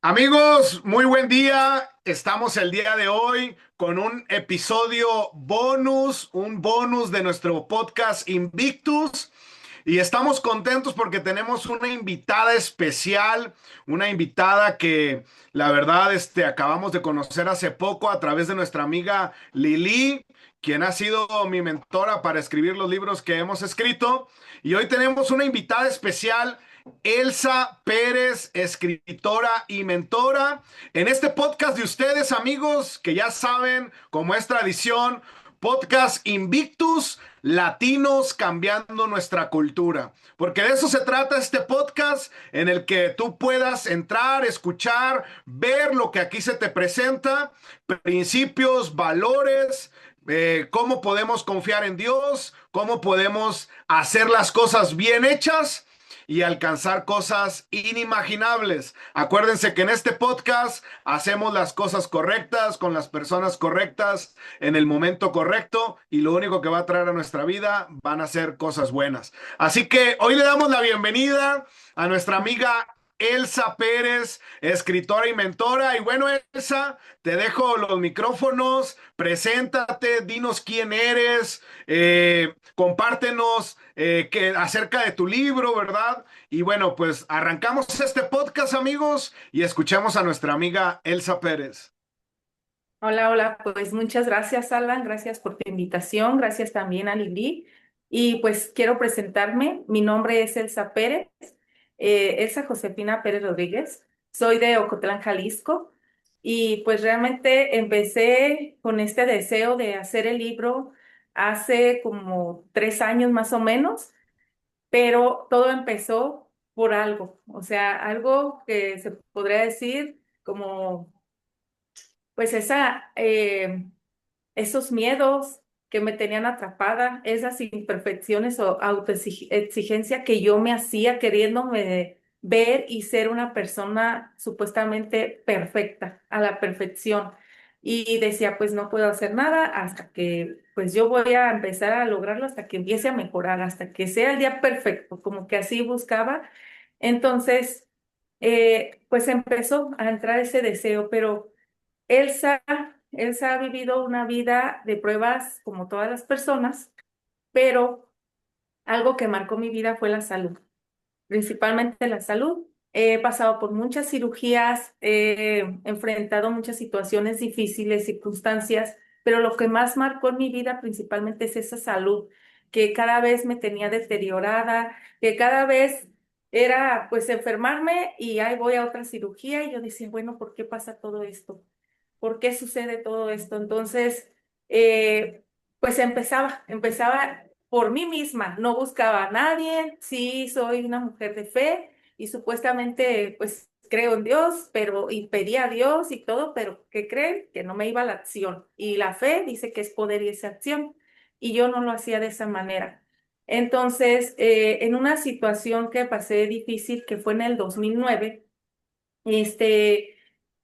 Amigos, muy buen día. Estamos el día de hoy con un episodio bonus, un bonus de nuestro podcast Invictus. Y estamos contentos porque tenemos una invitada especial, una invitada que la verdad acabamos de conocer hace poco a través de nuestra amiga Lili, quien ha sido mi mentora para escribir los libros que hemos escrito. Y hoy tenemos una invitada especial, Elsa Pérez, escritora y mentora. En este podcast de ustedes, amigos, que ya saben, como es tradición, podcast Invictus, latinos cambiando nuestra cultura. Porque de eso se trata este podcast, en el que tú puedas entrar, escuchar, ver lo que aquí se te presenta, principios, valores, cómo podemos confiar en Dios, cómo podemos hacer las cosas bien hechas y alcanzar cosas inimaginables. Acuérdense que en este podcast hacemos las cosas correctas, con las personas correctas, en el momento correcto, y lo único que va a traer a nuestra vida van a ser cosas buenas. Así que hoy le damos la bienvenida a nuestra amiga Elsa Pérez, escritora y mentora. Y bueno, Elsa, te dejo los micrófonos, preséntate, dinos quién eres, compártenos acerca de tu libro, ¿verdad? Y bueno, pues arrancamos este podcast, amigos, y escuchemos a nuestra amiga Elsa Pérez. Hola, hola, pues muchas gracias, Alan, gracias por tu invitación, gracias también a Lili. Y pues quiero presentarme, mi nombre es Elsa Pérez, Elsa Josefina Pérez Rodríguez, soy de Ocotlán, Jalisco, y pues realmente empecé con este deseo de hacer el libro hace como 3 años más o menos, pero todo empezó por algo, o sea, algo que se podría decir como pues esos miedos que me tenían atrapada, esas imperfecciones o autoexigencia que yo me hacía queriéndome ver y ser una persona supuestamente perfecta, a la perfección. Y decía, pues no puedo hacer nada hasta que, pues yo voy a empezar a lograrlo, hasta que empiece a mejorar, hasta que sea el día perfecto, como que así buscaba. Entonces, pues empezó a entrar ese deseo, pero Elsa, Elsa ha vivido una vida de pruebas como todas las personas, pero algo que marcó mi vida fue la salud, principalmente la salud. He pasado por muchas cirugías, he enfrentado muchas situaciones difíciles, circunstancias, pero lo que más marcó en mi vida principalmente es esa salud, que cada vez me tenía deteriorada, que cada vez era pues enfermarme y ahí voy a otra cirugía y yo decía, bueno, ¿por qué pasa todo esto? ¿Por qué sucede todo esto? Entonces, pues empezaba por mí misma, no buscaba a nadie, sí soy una mujer de fe y supuestamente pues creo en Dios, pero y pedía a Dios y todo, pero ¿qué creen? Que no me iba a la acción. Y la fe dice que es poder y es acción, y yo no lo hacía de esa manera. Entonces, en una situación que pasé difícil, que fue en el 2009, este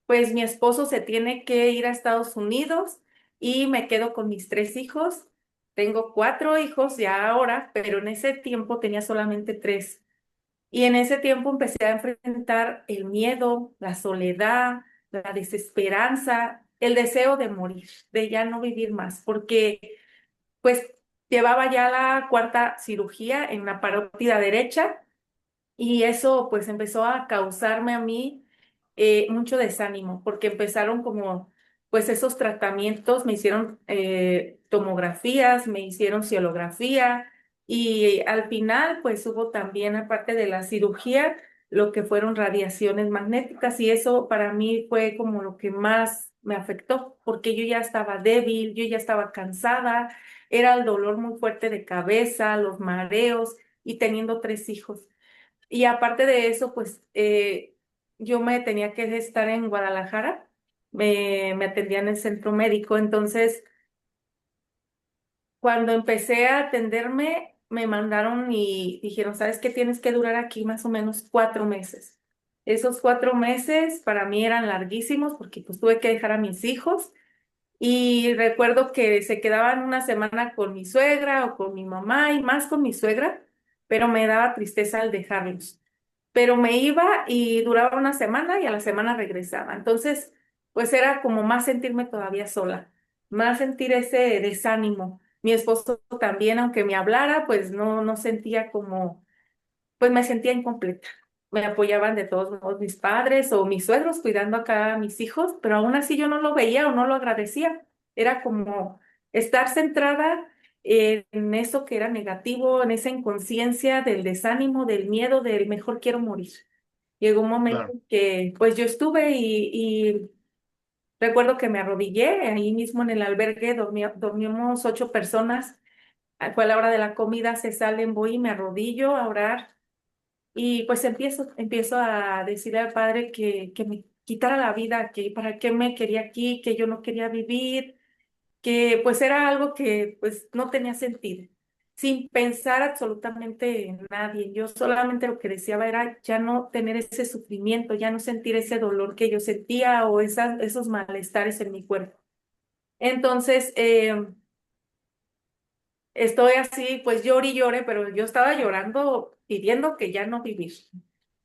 pues mi esposo se tiene que ir a Estados Unidos y me quedo con mis 3 hijos. Tengo 4 hijos ya ahora, pero en ese tiempo tenía solamente tres. Y en ese tiempo empecé a enfrentar el miedo, la soledad, la desesperanza, el deseo de morir, de ya no vivir más, porque pues llevaba ya la cuarta cirugía en la parótida derecha y eso pues empezó a causarme a mí mucho desánimo, porque empezaron como pues esos tratamientos, me hicieron tomografías, me hicieron cielografía y al final pues hubo también, aparte de la cirugía, lo que fueron radiaciones magnéticas, y eso para mí fue como lo que más me afectó, porque yo ya estaba débil, yo ya estaba cansada, era el dolor muy fuerte de cabeza, los mareos y teniendo 3 hijos. Y aparte de eso, pues yo me tenía que estar en Guadalajara, me atendía en el centro médico. Entonces, cuando empecé a atenderme, me mandaron y dijeron, ¿sabes qué? Tienes que durar aquí más o menos 4 meses. Esos 4 meses para mí eran larguísimos porque pues tuve que dejar a mis hijos, y recuerdo que se quedaban una semana con mi suegra o con mi mamá y más con mi suegra, pero me daba tristeza al dejarlos. pero me iba y duraba una semana y a la semana regresaba. Entonces, pues era como más sentirme todavía sola, más sentir ese desánimo. Mi esposo también, aunque me hablara, pues no sentía como, pues me sentía incompleta. Me apoyaban de todos modos mis padres o mis suegros cuidando acá a mis hijos, pero aún así yo no lo veía o no lo agradecía. Era como estar centrada en eso que era negativo, en esa inconsciencia del desánimo, del miedo, del mejor quiero morir. Llegó un momento Claro. que pues yo estuve y recuerdo que me arrodillé ahí mismo en el albergue, dormíamos 8 personas. Fue a la hora de la comida, se salen, voy y me arrodillo a orar y pues empiezo a decirle al Padre que me quitara la vida, que para qué me quería aquí, que yo no quería vivir, que pues era algo que pues no tenía sentido, sin pensar absolutamente en nadie. Yo solamente lo que deseaba era ya no tener ese sufrimiento, ya no sentir ese dolor que yo sentía o esos malestares en mi cuerpo. Entonces, estoy así, pues llore y llore, pero yo estaba llorando pidiendo que ya no vivir.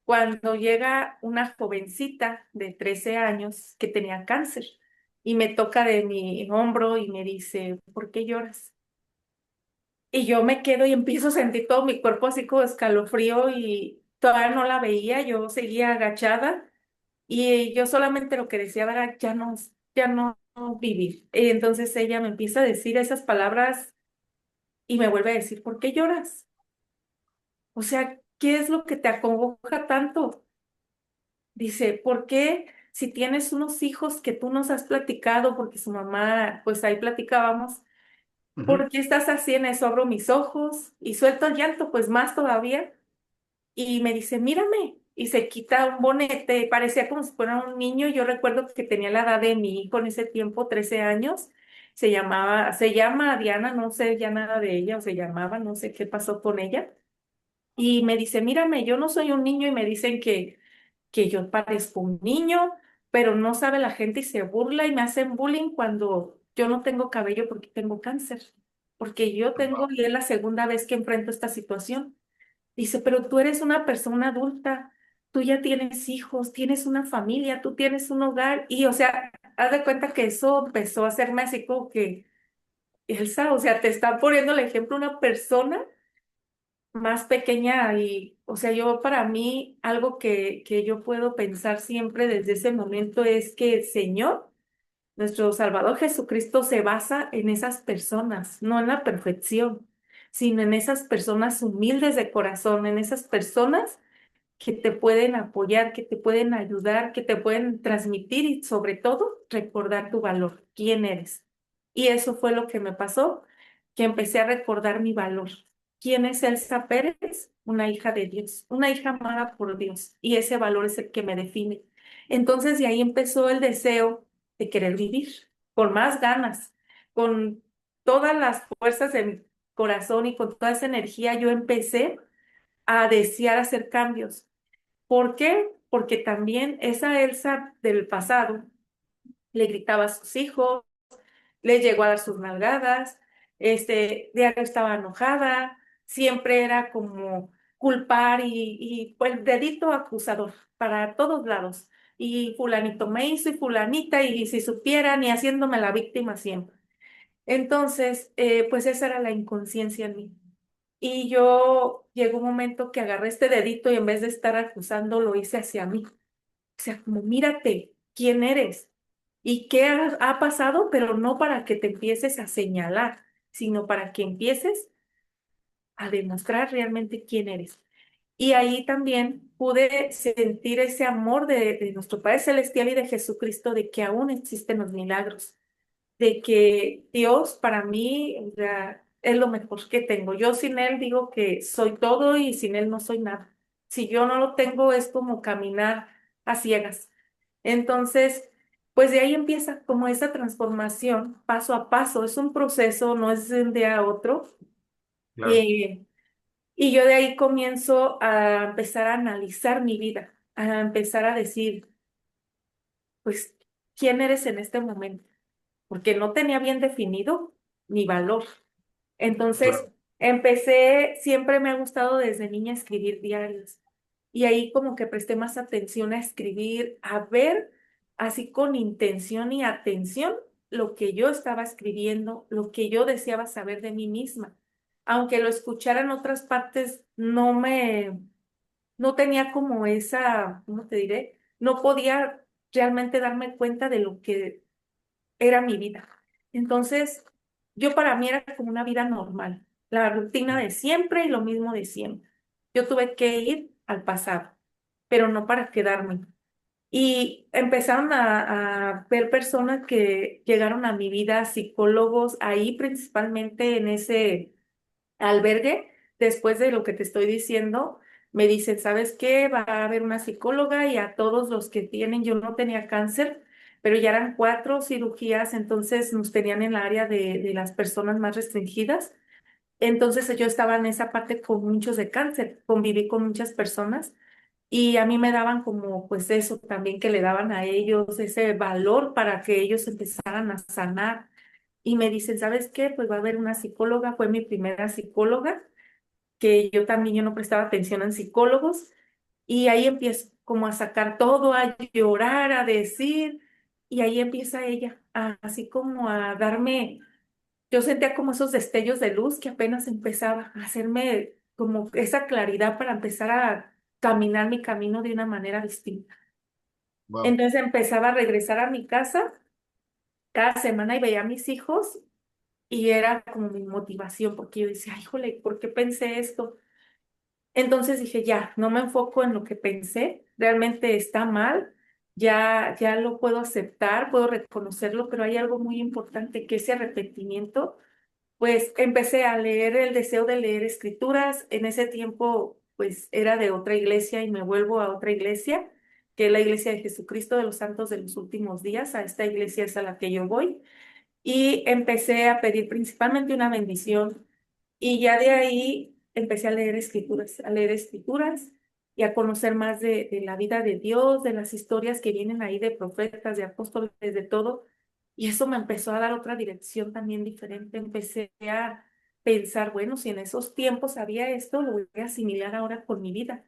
Cuando llega una jovencita de 13 años que tenía cáncer y me toca de mi hombro y me dice, ¿por qué lloras? Y yo me quedo y empiezo a sentir todo mi cuerpo así como escalofrío y todavía no la veía, yo seguía agachada y yo solamente lo que deseaba era ya no vivir. Y entonces ella me empieza a decir esas palabras y me vuelve a decir, ¿por qué lloras? O sea, ¿qué es lo que te acongoja tanto? Dice, ¿por qué si tienes unos hijos que tú nos has platicado, porque su mamá, pues ahí platicábamos, Ujú. ¿por qué estás así en eso? Abro mis ojos y suelto el llanto, pues más todavía. Y me dice, mírame. Y se quita un bonete, parecía como si fuera un niño. Yo recuerdo que tenía la edad de mi hijo en ese tiempo, 13 años. Se llama Diana, no sé ya nada de ella, o se llamaba, no sé qué pasó con ella. Y me dice, mírame, yo no soy un niño y me dicen que yo parezco un niño, pero no sabe la gente y se burla y me hacen bullying cuando yo no tengo cabello porque tengo cáncer, porque yo tengo Wow. y es la segunda vez que enfrento esta situación. Dice, pero tú eres una persona adulta, tú ya tienes hijos, tienes una familia, tú tienes un hogar y, o sea, haz de cuenta que eso empezó a hacerme así como que, Elsa, o sea, te está poniendo el ejemplo una persona más pequeña y, o sea, yo para mí algo que yo puedo pensar siempre desde ese momento es que el Señor, nuestro Salvador Jesucristo, se basa en esas personas, no en la perfección, sino en esas personas humildes de corazón, en esas personas que te pueden apoyar, que te pueden ayudar, que te pueden transmitir y sobre todo recordar tu valor, quién eres. Y eso fue lo que me pasó, que empecé a recordar mi valor. ¿Quién es Elsa Pérez? Una hija de Dios, una hija amada por Dios. Y ese valor es el que me define. Entonces de ahí empezó el deseo de querer vivir con más ganas, con todas las fuerzas de mi corazón y con toda esa energía. Yo empecé a desear hacer cambios. ¿Por qué? Porque también esa Elsa del pasado le gritaba a sus hijos, les llegó a dar sus nalgadas, diario estaba enojada, siempre era como culpar y pues dedito acusador para todos lados. Y fulanito me hizo y fulanita y si supieran y haciéndome la víctima siempre. Entonces, pues esa era la inconsciencia en mí. Y yo llegó un momento que agarré este dedito y en vez de estar acusando, lo hice hacia mí. O sea, como mírate, quién eres y qué ha pasado, pero no para que te empieces a señalar, sino para que empieces a demostrar realmente quién eres. Y ahí también pude sentir ese amor de nuestro Padre Celestial y de Jesucristo, de que aún existen los milagros, de que Dios para mí, o sea, es lo mejor que tengo. Yo sin Él digo que soy todo y sin Él no soy nada. Si yo no lo tengo es como caminar a ciegas. Entonces, pues de ahí empieza como esa transformación paso a paso. Es un proceso, no es de un día a otro. Claro. Y, y yo de ahí comienzo a empezar a analizar mi vida, a empezar a decir, pues, ¿quién eres en este momento? Porque no tenía bien definido mi valor. Entonces, Claro. empecé, siempre me ha gustado desde niña escribir diarios y ahí como que presté más atención a escribir, a ver así con intención y atención lo que yo estaba escribiendo, lo que yo deseaba saber de mí misma. Aunque lo escuchara en otras partes, no tenía como esa, ¿cómo te diré? No podía realmente darme cuenta de lo que era mi vida. Entonces, yo para mí era como una vida normal, la rutina de siempre y lo mismo de siempre. Yo tuve que ir al pasado, pero no para quedarme. Y empezaron a ver personas que llegaron a mi vida, psicólogos, ahí principalmente en ese albergue, después de lo que te estoy diciendo, me dicen, ¿sabes qué? Va a haber una psicóloga y a todos los que tienen, yo no tenía cáncer, pero ya eran 4 cirugías, entonces nos tenían en la área de las personas más restringidas. Entonces yo estaba en esa parte con muchos de cáncer, conviví con muchas personas y a mí me daban como pues eso también que le daban a ellos, ese valor para que ellos empezaran a sanar. Y me dicen, ¿sabes qué? Pues va a haber una psicóloga, fue mi primera psicóloga, que yo también yo no prestaba atención en psicólogos, y ahí empiezo como a sacar todo, a llorar, a decir, y ahí empieza ella, así como a darme, yo sentía como esos destellos de luz que apenas empezaba a hacerme como esa claridad para empezar a caminar mi camino de una manera distinta. Wow. Entonces empezaba a regresar a mi casa cada semana y veía a mis hijos y era como mi motivación, porque yo decía, "Ay, híjole, ¿por qué pensé esto?". Entonces dije, ya, no me enfoco en lo que pensé, realmente está mal, ya lo puedo aceptar, puedo reconocerlo, pero hay algo muy importante que ese arrepentimiento, pues empecé a leer el deseo de leer escrituras, en ese tiempo pues era de otra iglesia y me vuelvo a otra iglesia, que es la iglesia de Jesucristo de los Santos de los Últimos Días, a esta iglesia es a la que yo voy, y empecé a pedir principalmente una bendición y ya de ahí empecé a leer escrituras y a conocer más de la vida de Dios, de las historias que vienen ahí de profetas, de apóstoles, de todo. Y eso me empezó a dar otra dirección también diferente. Empecé a pensar, bueno, si en esos tiempos había esto, lo voy a asimilar ahora con mi vida.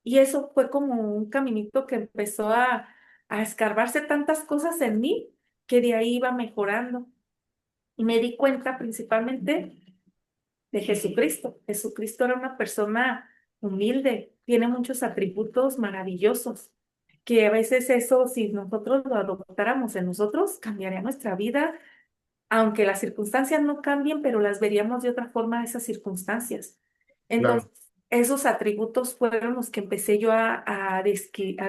Y eso fue como un caminito que empezó a escarbarse tantas cosas en mí que de ahí iba mejorando. Y me di cuenta principalmente de Jesucristo. Jesucristo era una persona humilde, tiene muchos atributos maravillosos, que a veces eso, si nosotros lo adoptáramos en nosotros, cambiaría nuestra vida, aunque las circunstancias no cambien, pero las veríamos de otra forma esas circunstancias. Claro. Entonces, esos atributos fueron los que empecé yo a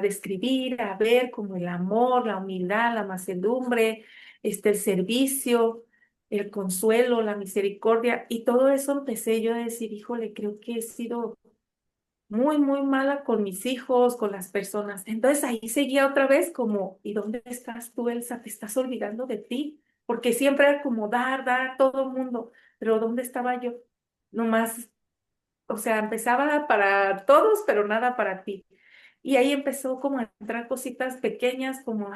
describir, a ver como el amor, la humildad, la mansedumbre, el servicio, el consuelo, la misericordia, y todo eso empecé yo a decir, híjole, creo que he sido muy, muy mala con mis hijos, con las personas. Entonces ahí seguía otra vez como, ¿y dónde estás tú, Elsa? Te estás olvidando de ti, porque siempre era como dar a todo el mundo, pero ¿dónde estaba yo? Nomás, o sea, empezaba para todos, pero nada para ti. Y ahí empezó como a entrar cositas pequeñas como,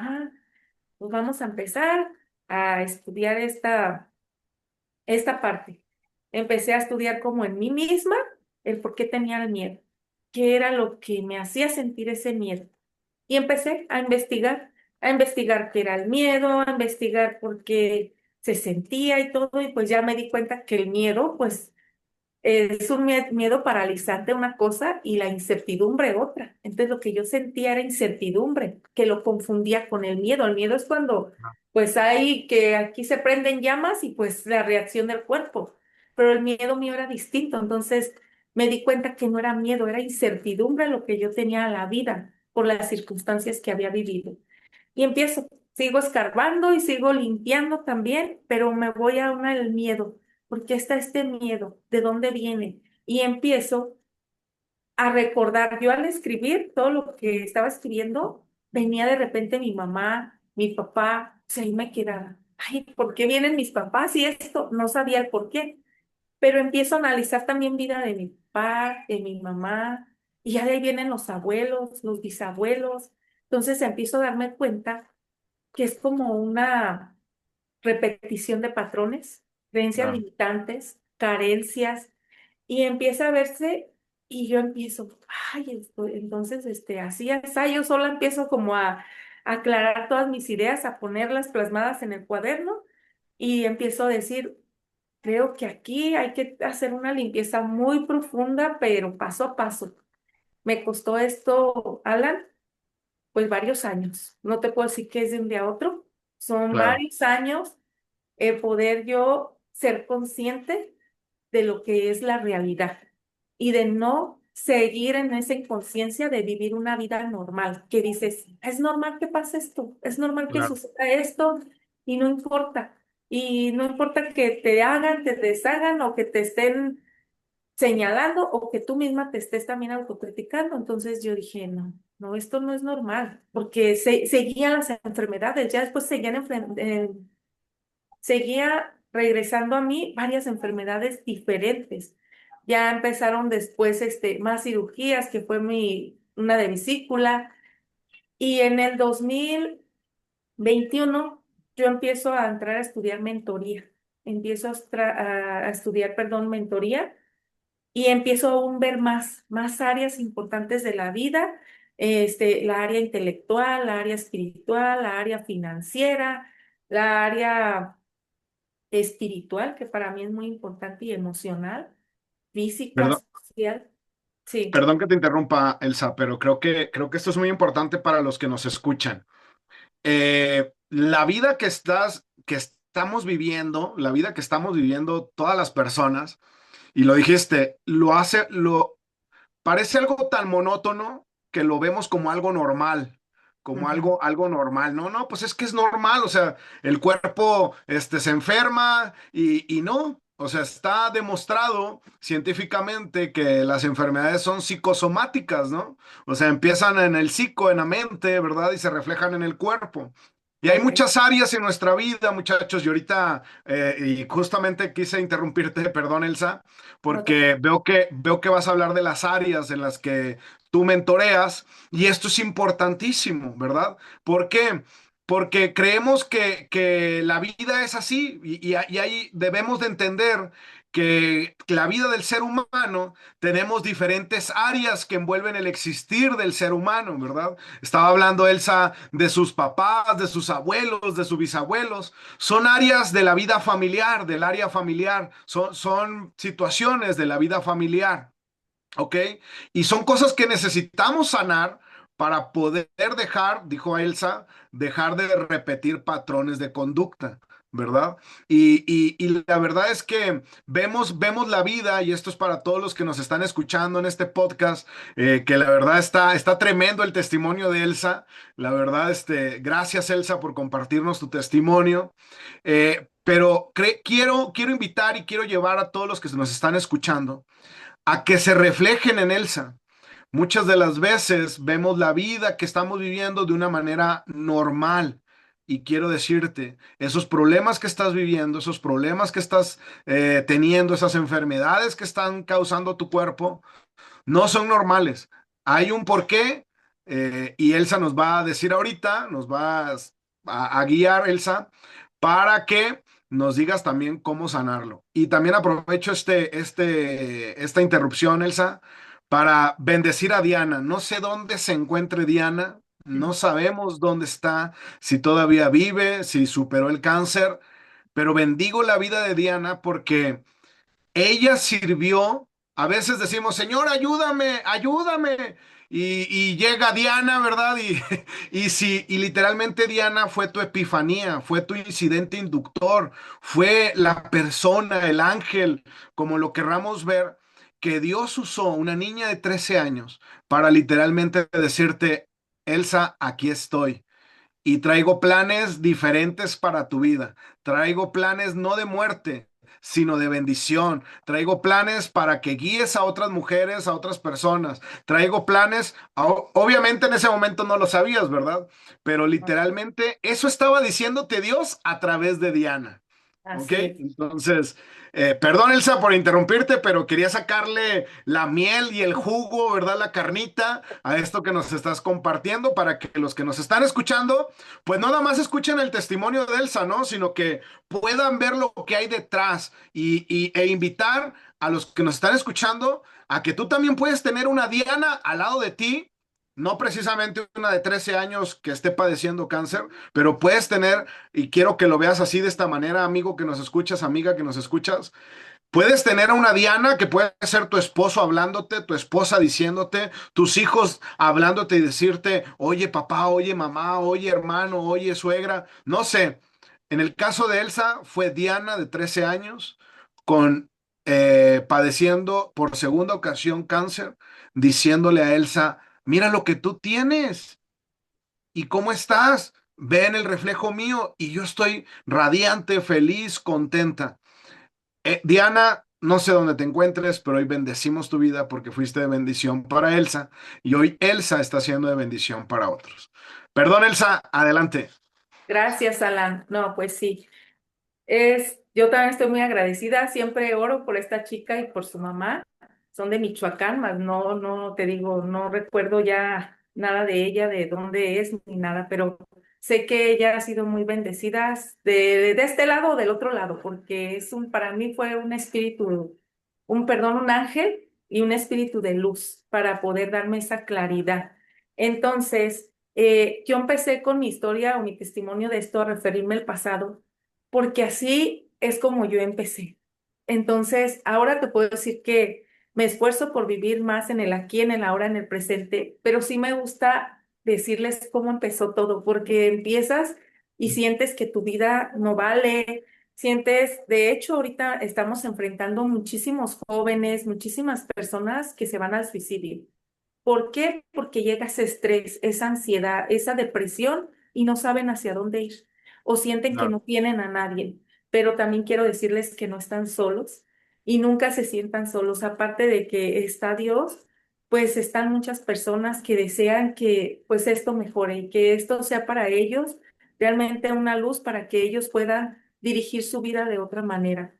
pues vamos a empezar a estudiar esta parte. Empecé a estudiar como en mí misma el por qué tenía el miedo, qué era lo que me hacía sentir ese miedo. Y empecé a investigar qué era el miedo, a investigar por qué se sentía y todo, y pues ya me di cuenta que el miedo, pues es un miedo paralizante una cosa y la incertidumbre otra. Entonces lo que yo sentía era incertidumbre, que lo confundía con el miedo. El miedo es cuando pues hay que aquí se prenden llamas y pues la reacción del cuerpo, pero el miedo mío era distinto. Entonces me di cuenta que no era miedo, era incertidumbre lo que yo tenía a la vida por las circunstancias que había vivido. Y empiezo, sigo escarbando y sigo limpiando también, pero me voy a una del miedo. ¿Por qué está este miedo? ¿De dónde viene? Y empiezo a recordar, yo al escribir todo lo que estaba escribiendo, venía de repente mi mamá, mi papá, o sea, ahí me quedaba. Ay, ¿por qué vienen mis papás y esto? No sabía el por qué, pero empiezo a analizar también vida de mi papá, de mi mamá, y ya de ahí vienen los abuelos, los bisabuelos. Entonces empiezo a darme cuenta que es como una repetición de patrones, creencias Claro. limitantes, carencias, y empieza a verse. Y yo empiezo, ay, entonces, así, así, yo sola empiezo como a aclarar todas mis ideas, a ponerlas plasmadas en el cuaderno y empiezo a decir, creo que aquí hay que hacer una limpieza muy profunda, pero paso a paso. Me costó esto, Alan, pues varios años. No te puedo decir que es de un día a otro. Son Claro, varios años poder yo ser consciente de lo que es la realidad y de no seguir en esa inconsciencia de vivir una vida normal, que dices, es normal que pase esto, es normal que claro. suceda esto y no importa. Y no importa que te hagan, te deshagan o que te estén señalando o que tú misma te estés también autocriticando. Entonces yo dije, no, no, esto no es normal, porque seguían las enfermedades, ya después seguía regresando a mí varias enfermedades diferentes. Ya empezaron después más cirugías, que fue una de vesícula, y en el 2021 yo empiezo a entrar a estudiar mentoría. Empiezo a estudiar, perdón, mentoría y empiezo aún ver más áreas importantes de la vida, la área intelectual, la área espiritual, la área financiera, la área espiritual, que para mí es muy importante, y emocional, física, Perdón, social. Sí. perdón que te interrumpa, Elsa, pero creo que esto es muy importante para los que nos escuchan. La vida que estamos viviendo, la vida que estamos viviendo todas las personas, y lo dijiste, parece algo tan monótono que lo vemos como algo normal, como Ujú. algo normal. No, no, pues es que es normal, o sea, el cuerpo se enferma y no. O sea, está demostrado científicamente que las enfermedades son psicosomáticas, ¿no? O sea, empiezan en el psico, en la mente, ¿verdad? Y se reflejan en el cuerpo. Y hay Ok. muchas áreas en nuestra vida, muchachos, y ahorita, y justamente quise interrumpirte, perdón, Elsa, No te- porque veo que vas a hablar de las áreas en las que tú mentoreas y esto es importantísimo, ¿verdad? ¿Por qué? Porque creemos que la vida es así y ahí debemos de entender que la vida del ser humano tenemos diferentes áreas que envuelven el existir del ser humano, ¿verdad? Estaba hablando Elsa de sus papás, de sus abuelos, de sus bisabuelos. Son áreas de la vida familiar, del área familiar, son situaciones de la vida familiar, ¿ok? Y son cosas que necesitamos sanar para poder dejar, dijo Elsa, dejar de repetir patrones de conducta. ¿Verdad? Y la verdad es que vemos la vida, y esto es para todos los que nos están escuchando en este podcast, que la verdad está tremendo el testimonio de Elsa. La verdad, gracias Elsa por compartirnos tu testimonio. Pero quiero invitar y quiero llevar a todos los que nos están escuchando a que se reflejen en Elsa. Muchas de las veces vemos la vida que estamos viviendo de una manera normal. Y quiero decirte, esos problemas que estás viviendo, esos problemas que estás teniendo, esas enfermedades que están causando tu cuerpo, no son normales. Hay un porqué y Elsa nos va a decir ahorita, nos va a guiar Elsa para que nos digas también cómo sanarlo. Y también aprovecho esta interrupción, Elsa, para bendecir a Diana. No sé dónde se encuentre Diana, no sabemos dónde está, si todavía vive, si superó el cáncer, pero bendigo la vida de Diana porque ella sirvió. A veces decimos, Señor, ayúdame, ayúdame. Y llega Diana, ¿verdad? Y literalmente Diana fue tu epifanía, fue tu incidente inductor, fue la persona, el ángel, como lo querramos ver, que Dios usó una niña de 13 años para literalmente decirte, Elsa, aquí estoy. Y traigo planes diferentes para tu vida. Traigo planes no de muerte, sino de bendición. Traigo planes para que guíes a otras mujeres, a otras personas. Traigo planes, obviamente en ese momento no lo sabías, ¿verdad? Pero literalmente eso estaba diciéndote Dios a través de Diana. ¿Ok? Así es. Entonces, perdón Elsa por interrumpirte, pero quería sacarle la miel y el jugo, ¿verdad? La carnita a esto que nos estás compartiendo para que los que nos están escuchando, pues no nada más escuchen el testimonio de Elsa, ¿no? Sino que puedan ver lo que hay detrás e invitar a los que nos están escuchando a que tú también puedes tener una Diana al lado de ti, no precisamente una de 13 años que esté padeciendo cáncer, pero puedes tener, y quiero que lo veas así de esta manera, amigo que nos escuchas, amiga que nos escuchas, puedes tener a una Diana que puede ser tu esposo hablándote, tu esposa diciéndote, tus hijos hablándote y decirte, oye papá, oye mamá, oye hermano, oye suegra, no sé. En el caso de Elsa fue Diana de 13 años con padeciendo por segunda ocasión cáncer, diciéndole a Elsa, mira lo que tú tienes y cómo estás. Ve en el reflejo mío y yo estoy radiante, feliz, contenta. Diana, no sé dónde te encuentres, pero hoy bendecimos tu vida porque fuiste de bendición para Elsa y hoy Elsa está siendo de bendición para otros. Perdón, Elsa, adelante. Gracias, Alan. No, pues sí. Yo también estoy muy agradecida. Siempre oro por esta chica y por su mamá. Son de Michoacán, mas no te digo, no recuerdo ya nada de ella, de dónde es ni nada, pero sé que ella ha sido muy bendecida de este lado o del otro lado, porque para mí fue un espíritu, un ángel y un espíritu de luz para poder darme esa claridad. Entonces, yo empecé con mi historia o mi testimonio de esto a referirme al pasado porque así es como yo empecé. Entonces, ahora te puedo decir que me esfuerzo por vivir más en el aquí, en el ahora, en el presente, pero sí me gusta decirles cómo empezó todo, porque empiezas y sientes que tu vida no vale, sientes, de hecho, ahorita estamos enfrentando muchísimos jóvenes, muchísimas personas que se van al suicidio. ¿Por qué? Porque llega ese estrés, esa ansiedad, esa depresión y no saben hacia dónde ir o sienten que Claro. no tienen a nadie. Pero también quiero decirles que no están solos y nunca se sientan solos. Aparte de que está Dios, pues están muchas personas que desean que pues esto mejore y que esto sea para ellos realmente una luz para que ellos puedan dirigir su vida de otra manera.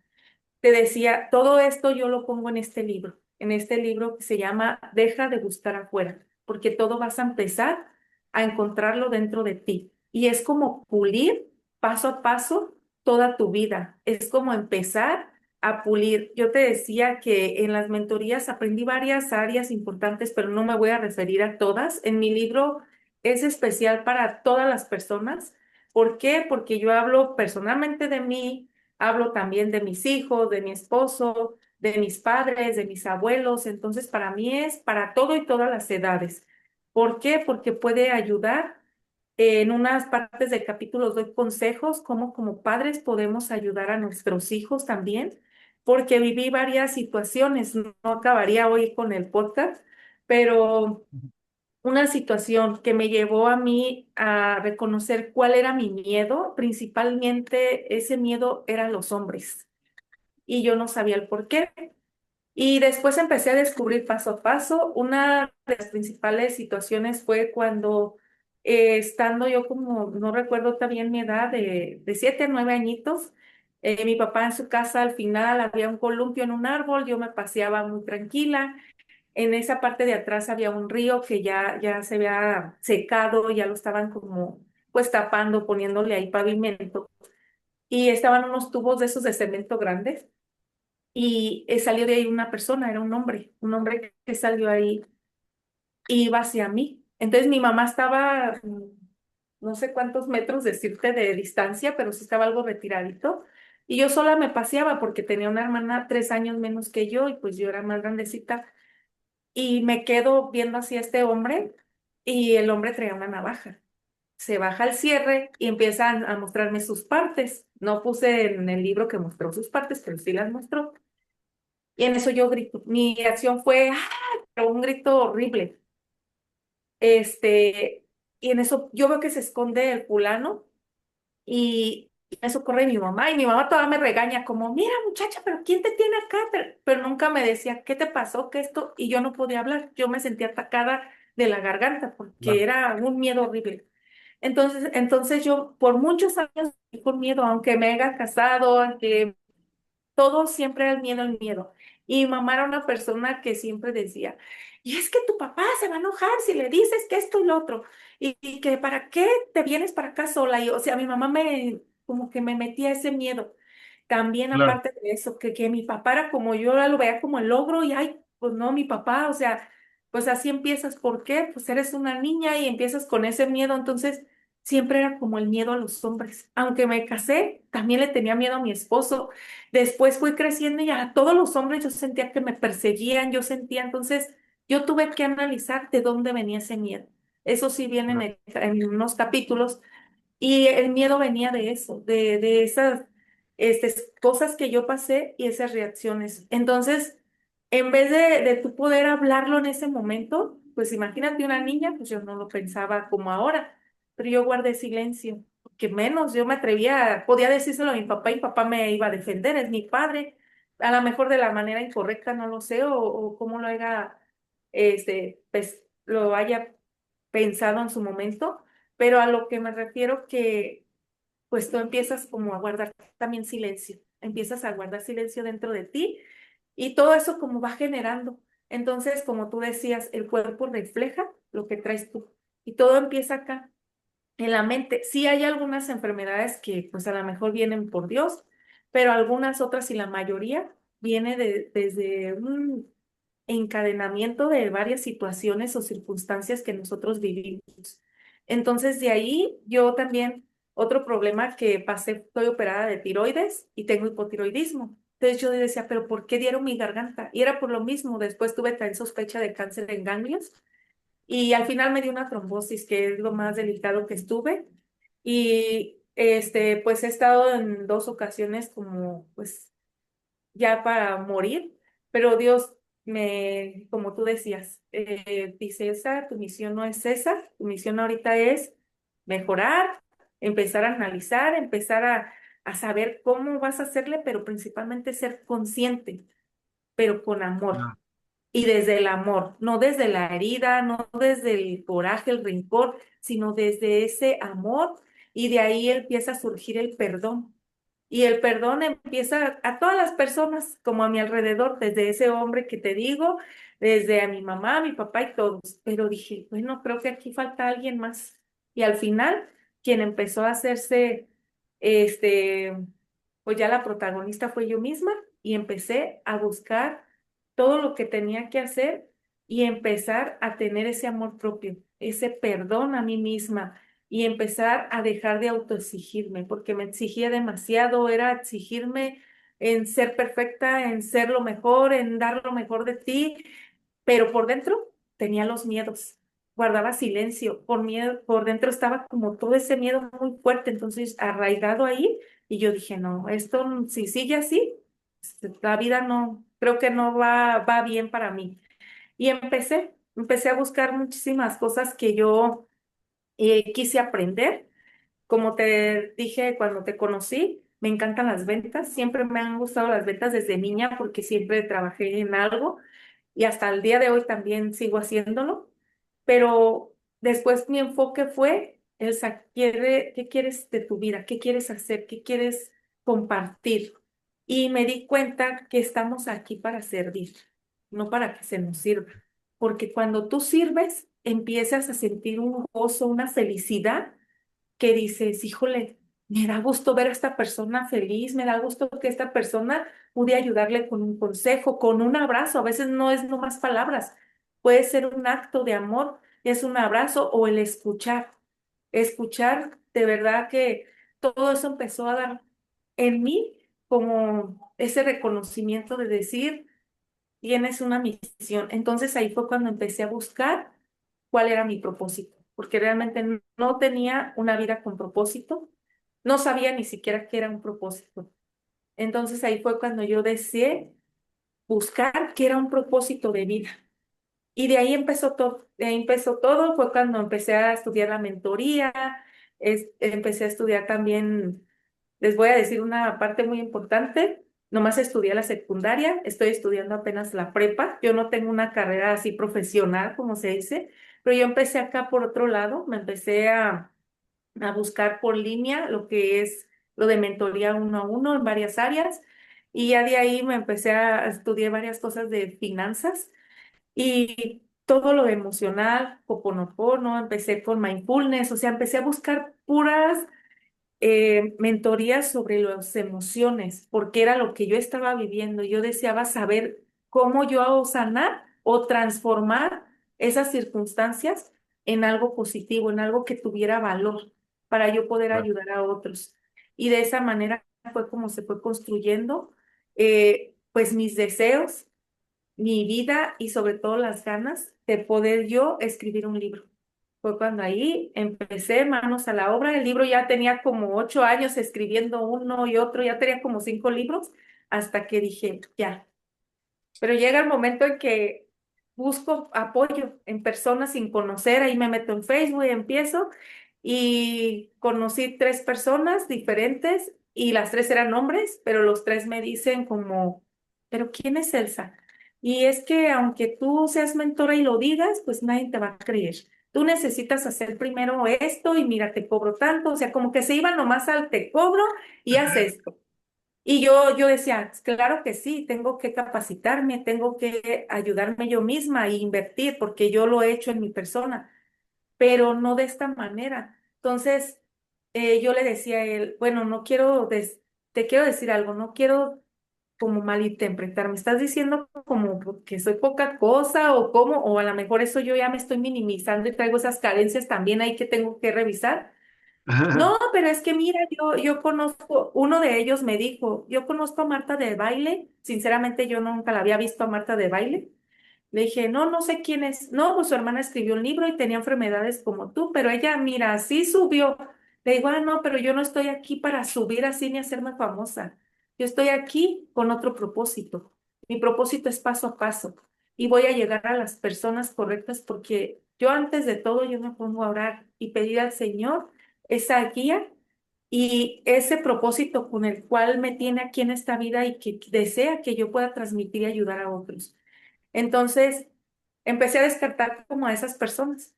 Te decía, todo esto yo lo pongo en este libro que se llama Deja de buscar afuera, porque todo vas a empezar a encontrarlo dentro de ti. Y es como pulir paso a paso toda tu vida. Es como empezar a pulir. Yo te decía que en las mentorías aprendí varias áreas importantes, pero no me voy a referir a todas. En mi libro es especial para todas las personas. ¿Por qué? Porque yo hablo personalmente de mí. Hablo también de mis hijos, de mi esposo, de mis padres, de mis abuelos. Entonces, para mí es para todo y todas las edades. ¿Por qué? Porque puede ayudar. En unas partes del capítulo doy consejos, cómo como padres podemos ayudar a nuestros hijos también, porque viví varias situaciones. No acabaría hoy con el podcast, pero una situación que me llevó a mí a reconocer cuál era mi miedo. Principalmente ese miedo eran los hombres y yo no sabía el por qué. Y después empecé a descubrir paso a paso. Una de las principales situaciones fue cuando, estando yo como, no recuerdo también mi edad, de 7 a 9 añitos, mi papá en su casa al final había un columpio en un árbol, yo me paseaba muy tranquila. En esa parte de atrás había un río que ya se había secado, ya lo estaban como pues tapando, poniéndole ahí pavimento. Y estaban unos tubos de esos de cemento grandes. Y salió de ahí una persona, era un hombre que salió ahí y iba hacia mí. Entonces mi mamá estaba, no sé cuántos metros decirte de distancia, pero sí estaba algo retiradito. Y yo sola me paseaba porque tenía una hermana 3 años menos que yo y pues yo era más grandecita y me quedo viendo hacia este hombre y el hombre traía una navaja. Se baja el cierre y empieza a mostrarme sus partes. No puse en el libro que mostró sus partes, pero sí las mostró. Y en eso yo grito. Mi reacción fue, ¡ah! Pero un grito horrible. Este, y en eso yo veo que se esconde el fulano y en eso corre mi mamá y mi mamá todavía me regaña como, mira muchacha, pero ¿quién te tiene acá? Pero nunca me decía, ¿qué te pasó? ¿Qué esto? Y yo no podía hablar. Yo me sentía atacada de la garganta porque Claro. era un miedo horrible. Entonces yo por muchos años viví con miedo, aunque me haya casado, aunque todo siempre era el miedo. Y mi mamá era una persona que siempre decía, y es que tu papá se va a enojar si le dices que esto y lo otro, y que para qué te vienes para acá sola. Y, o sea, mi mamá como que me metía ese miedo. también Claro. aparte de eso, que mi papá era como yo lo veía como el logro y ay, pues no, mi papá, o sea, pues así empiezas. ¿Por qué? Pues eres una niña y empiezas con ese miedo, entonces siempre era como el miedo a los hombres. Aunque me casé, también le tenía miedo a mi esposo. Después fui creciendo y a todos los hombres yo sentía que me perseguían, yo sentía, entonces yo tuve que analizar de dónde venía ese miedo. Eso sí viene Claro. en unos capítulos y el miedo venía de eso, de esas cosas que yo pasé y esas reacciones. Entonces, en vez de tú poder hablarlo en ese momento, pues imagínate una niña, pues yo no lo pensaba como ahora, pero yo guardé silencio, que menos yo me atrevía, podía decírselo a mi papá y mi papá me iba a defender, es mi padre, a lo mejor de la manera incorrecta, no lo sé, o cómo lo haya, pues, lo haya pensado en su momento, pero a lo que me refiero que pues tú empiezas como a guardar también silencio, empiezas a guardar silencio dentro de ti y todo eso como va generando. Entonces, como tú decías, el cuerpo refleja lo que traes tú y todo empieza acá, en la mente. Sí hay algunas enfermedades que pues a lo mejor vienen por Dios, pero algunas otras y la mayoría viene desde un encadenamiento de varias situaciones o circunstancias que nosotros vivimos. Entonces, de ahí yo también, otro problema que pasé, estoy operada de tiroides y tengo hipotiroidismo. Entonces yo decía, pero ¿por qué dieron mi garganta? Y era por lo mismo. Después tuve también sospecha de cáncer en ganglios y al final me dio una trombosis, que es lo más delicado que estuve. Y pues he estado en dos ocasiones como, pues, ya para morir, pero Dios como tú decías, dice, esa, tu misión no es esa, tu misión ahorita es mejorar, empezar a analizar, empezar a saber cómo vas a hacerle, pero principalmente ser consciente, pero con amor. Claro. Y desde el amor, no desde la herida, no desde el coraje, el rencor, sino desde ese amor y de ahí empieza a surgir el perdón. Y el perdón empieza a todas las personas como a mi alrededor, desde ese hombre que te digo, desde a mi mamá, a mi papá y todos. Pero dije, bueno, creo que aquí falta alguien más. Y al final, quien empezó a hacerse, este, pues ya la protagonista fue yo misma y empecé a buscar todo lo que tenía que hacer y empezar a tener ese amor propio, ese perdón a mí misma y empezar a dejar de autoexigirme, porque me exigía demasiado, era exigirme en ser perfecta, en ser lo mejor, en dar lo mejor de ti, pero por dentro tenía los miedos, guardaba silencio, por miedo, por dentro estaba como todo ese miedo muy fuerte, entonces arraigado ahí, y yo dije, no, esto si sigue así, la vida no, creo que no va bien para mí. Y empecé a buscar muchísimas cosas que yo quise aprender. Como te dije cuando te conocí, me encantan las ventas. Siempre me han gustado las ventas desde niña porque siempre trabajé en algo y hasta el día de hoy también sigo haciéndolo. Pero después mi enfoque fue, Elsa, ¿qué quieres de tu vida? ¿Qué quieres hacer? ¿Qué quieres compartir? Y me di cuenta que estamos aquí para servir, no para que se nos sirva. Porque cuando tú sirves, empiezas a sentir un gozo, una felicidad que dices, híjole, me da gusto ver a esta persona feliz, me da gusto que esta persona pude ayudarle con un consejo, con un abrazo. A veces no es nomás palabras, puede ser un acto de amor, es un abrazo o el escuchar. Escuchar, de verdad que todo eso empezó a dar en mí como ese reconocimiento de decir, tienes una misión. Entonces ahí fue cuando empecé a buscar cuál era mi propósito, porque realmente no tenía una vida con propósito, no sabía ni siquiera qué era un propósito. Entonces ahí fue cuando yo deseé buscar qué era un propósito de vida. Y de ahí empezó todo, de ahí empezó todo, fue cuando empecé a estudiar la mentoría, empecé a estudiar también, les voy a decir una parte muy importante, nomás estudié la secundaria, estoy estudiando apenas la prepa, yo no tengo una carrera así profesional, como se dice, pero yo empecé acá por otro lado, me empecé a buscar por línea lo que es lo de mentoría uno a uno en varias áreas, y ya de ahí me empecé a estudiar varias cosas de finanzas y todo lo emocional, Ho'oponopono, empecé con mindfulness, o sea, empecé a buscar puras mentorías sobre las emociones, porque era lo que yo estaba viviendo. Yo deseaba saber cómo yo sanar o transformar esas circunstancias en algo positivo, en algo que tuviera valor para yo poder Claro. ayudar a otros. Y de esa manera fue como se fue construyendo, pues mis deseos, mi vida y sobre todo las ganas de poder yo escribir un libro. Fue cuando ahí empecé manos a la obra. El libro ya tenía como 8 años escribiendo uno y otro, ya tenía como 5 libros, hasta que dije, ya. Pero llega el momento en que busco apoyo en personas sin conocer, ahí me meto en Facebook y empiezo, y conocí 3 personas diferentes y las 3 eran hombres, pero los 3 me dicen como, pero ¿quién es Elsa? Y es que aunque tú seas mentora y lo digas, pues nadie te va a creer. Tú necesitas hacer primero esto y mira, te cobro tanto, o sea, como que se iban nomás al te cobro y haz esto. Y yo decía, claro que sí, tengo que capacitarme, tengo que ayudarme yo misma e invertir, porque yo lo he hecho en mi persona, pero no de esta manera. Entonces, yo le decía a él, bueno, no quiero, te quiero decir algo, no quiero como malinterpretar, me estás diciendo como que soy poca cosa o cómo, o a lo mejor eso yo ya me estoy minimizando y traigo esas carencias también ahí que tengo que revisar. No, pero es que mira, yo conozco, uno de ellos me dijo, yo conozco a Marta de baile, sinceramente yo nunca la había visto a Marta de baile. Le dije, no, no sé quién es. No, pues su hermana escribió un libro y tenía enfermedades como tú, pero ella, mira, sí subió. Le digo, no, pero yo no estoy aquí para subir así ni hacerme famosa. Yo estoy aquí con otro propósito. Mi propósito es paso a paso y voy a llegar a las personas correctas porque yo antes de todo yo me pongo a orar y pedir al Señor esa guía y ese propósito con el cual me tiene aquí en esta vida y que desea que yo pueda transmitir y ayudar a otros. Entonces, empecé a descartar como a esas personas.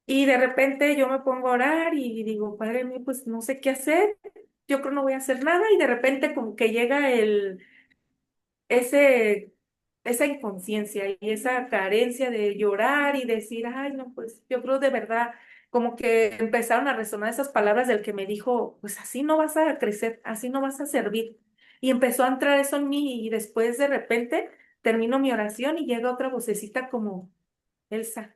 Y de repente yo me pongo a orar y digo, Padre mío, pues no sé qué hacer. Yo creo que no voy a hacer nada. Y de repente como que llega ese, esa inconsciencia y esa carencia de llorar y decir, ay, no, pues yo creo de verdad, como que empezaron a resonar esas palabras del que me dijo, pues así no vas a crecer, así no vas a servir. Y empezó a entrar eso en mí y después de repente termino mi oración y llega otra vocecita como, Elsa,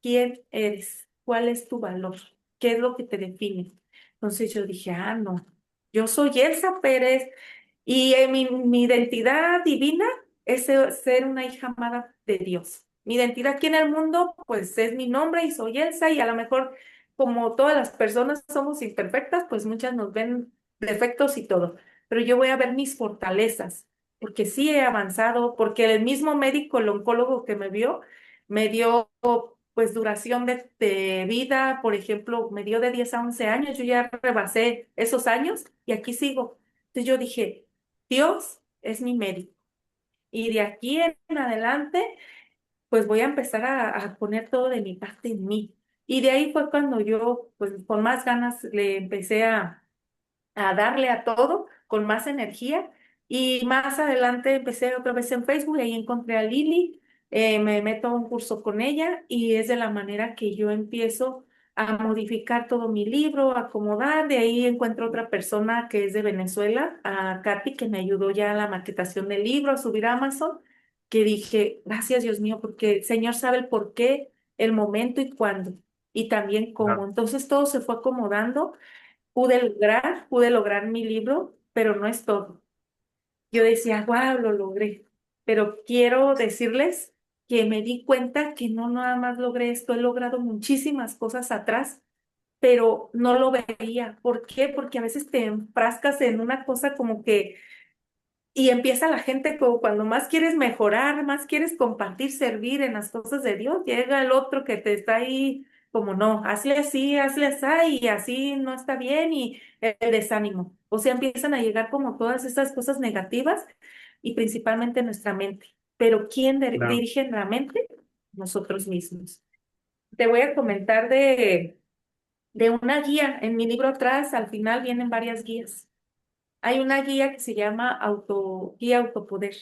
¿quién eres? ¿Cuál es tu valor? ¿Qué es lo que te define? Entonces yo dije, no, yo soy Elsa Pérez y mi identidad divina es ser una hija amada de Dios. Mi identidad aquí en el mundo, pues es mi nombre y soy Elsa y a lo mejor como todas las personas somos imperfectas, pues muchas nos ven defectos y todo, pero yo voy a ver mis fortalezas, porque sí he avanzado, porque el mismo médico, el oncólogo que me vio, me dio pues duración de vida, por ejemplo, me dio de 10 a 11 años, yo ya rebasé esos años y aquí sigo. Entonces yo dije, Dios es mi médico y de aquí en adelante pues voy a empezar a poner todo de mi parte en mí. Y de ahí fue cuando yo pues con más ganas le empecé a darle a todo con más energía. Y más adelante empecé otra vez en Facebook y ahí encontré a Lili, me meto a un curso con ella y es de la manera que yo empiezo a modificar todo mi libro, a acomodar. De ahí encuentro otra persona que es de Venezuela, a Katy, que me ayudó ya a la maquetación del libro, a subir a Amazon, que dije, gracias Dios mío, porque el Señor sabe el por qué, el momento y cuándo, y también cómo. Claro. Entonces todo se fue acomodando. Pude lograr mi libro, pero no es todo. Yo decía, wow, lo logré. Pero quiero decirles que me di cuenta que no nada más logré esto, he logrado muchísimas cosas atrás, pero no lo veía. ¿Por qué? Porque a veces te enfrascas en una cosa como que y empieza la gente como cuando más quieres mejorar, más quieres compartir, servir en las cosas de Dios, llega el otro que te está ahí como no, hazle así y así no está bien y el desánimo. O sea, empiezan a llegar como todas estas cosas negativas y principalmente nuestra mente. Pero ¿quién Claro. dirige la mente? Nosotros mismos. Te voy a comentar de una guía. En mi libro atrás, al final vienen varias guías. Hay una guía que se llama Guía Autopoder.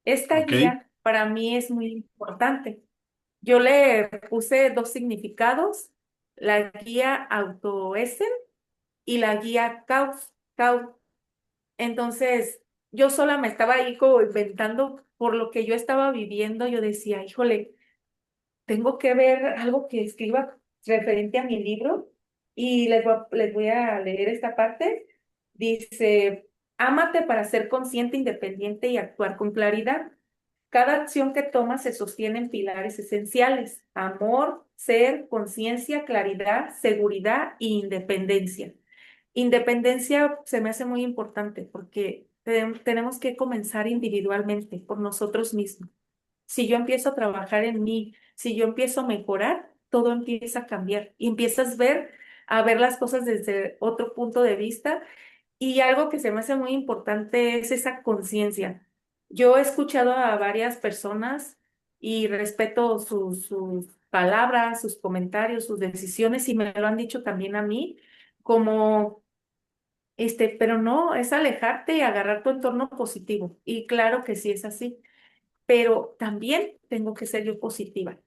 Esta Ok. guía para mí es muy importante. Yo le puse 2 significados, la guía AutoEssen y la guía Caos. Entonces, yo sola me estaba ahí como inventando por lo que yo estaba viviendo. Yo decía, híjole, tengo que ver algo que escriba referente a mi libro y les voy a leer esta parte. Dice, ámate para ser consciente, independiente y actuar con claridad. Cada acción que tomas se sostiene en pilares esenciales: amor, ser, conciencia, claridad, seguridad e independencia. Independencia se me hace muy importante porque tenemos que comenzar individualmente por nosotros mismos. Si yo empiezo a trabajar en mí, si yo empiezo a mejorar, todo empieza a cambiar y empiezas a ver las cosas desde otro punto de vista. Y algo que se me hace muy importante es esa conciencia. Yo he escuchado a varias personas y respeto sus palabras, sus comentarios, sus decisiones, y me lo han dicho también a mí, como, pero no, es alejarte y agarrar tu entorno positivo. Y claro que sí es así, pero también tengo que ser yo positiva,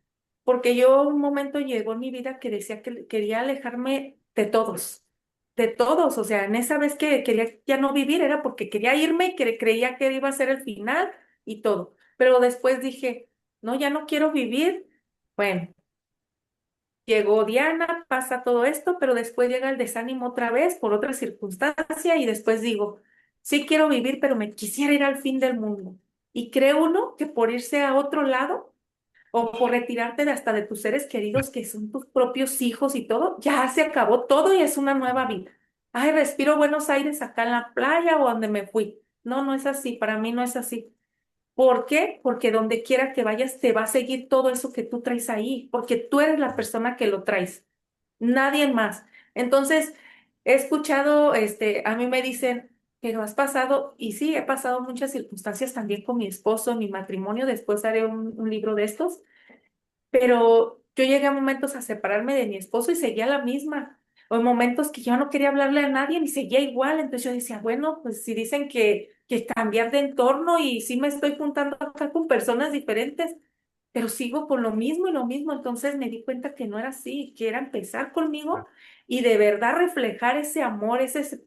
porque yo un momento llegó en mi vida que decía que quería alejarme de todos, o sea, en esa vez que quería ya no vivir era porque quería irme y que creía que iba a ser el final y todo, pero después dije, no, ya no quiero vivir. Bueno, llegó Diana, pasa todo esto, pero después llega el desánimo otra vez por otra circunstancia y después digo, sí quiero vivir, pero me quisiera ir al fin del mundo. Y cree uno que por irse a otro lado o por retirarte de hasta de tus seres queridos, que son tus propios hijos y todo, ya se acabó todo y es una nueva vida. Ay, respiro buenos aires acá en la playa o donde me fui. No, no es así, para mí no es así. ¿Por qué? Porque donde quiera que vayas te va a seguir todo eso que tú traes ahí, porque tú eres la persona que lo traes, nadie más. Entonces, he escuchado, a mí me dicen, pero has pasado, y sí, he pasado muchas circunstancias también con mi esposo, en mi matrimonio, después haré un libro de estos, pero yo llegué a momentos a separarme de mi esposo y seguía la misma, o en momentos que yo no quería hablarle a nadie y seguía igual, entonces yo decía, bueno, pues si dicen que cambiar de entorno y sí me estoy juntando acá con personas diferentes, pero sigo con lo mismo y lo mismo, entonces me di cuenta que no era así, que era empezar conmigo y de verdad reflejar ese amor, ese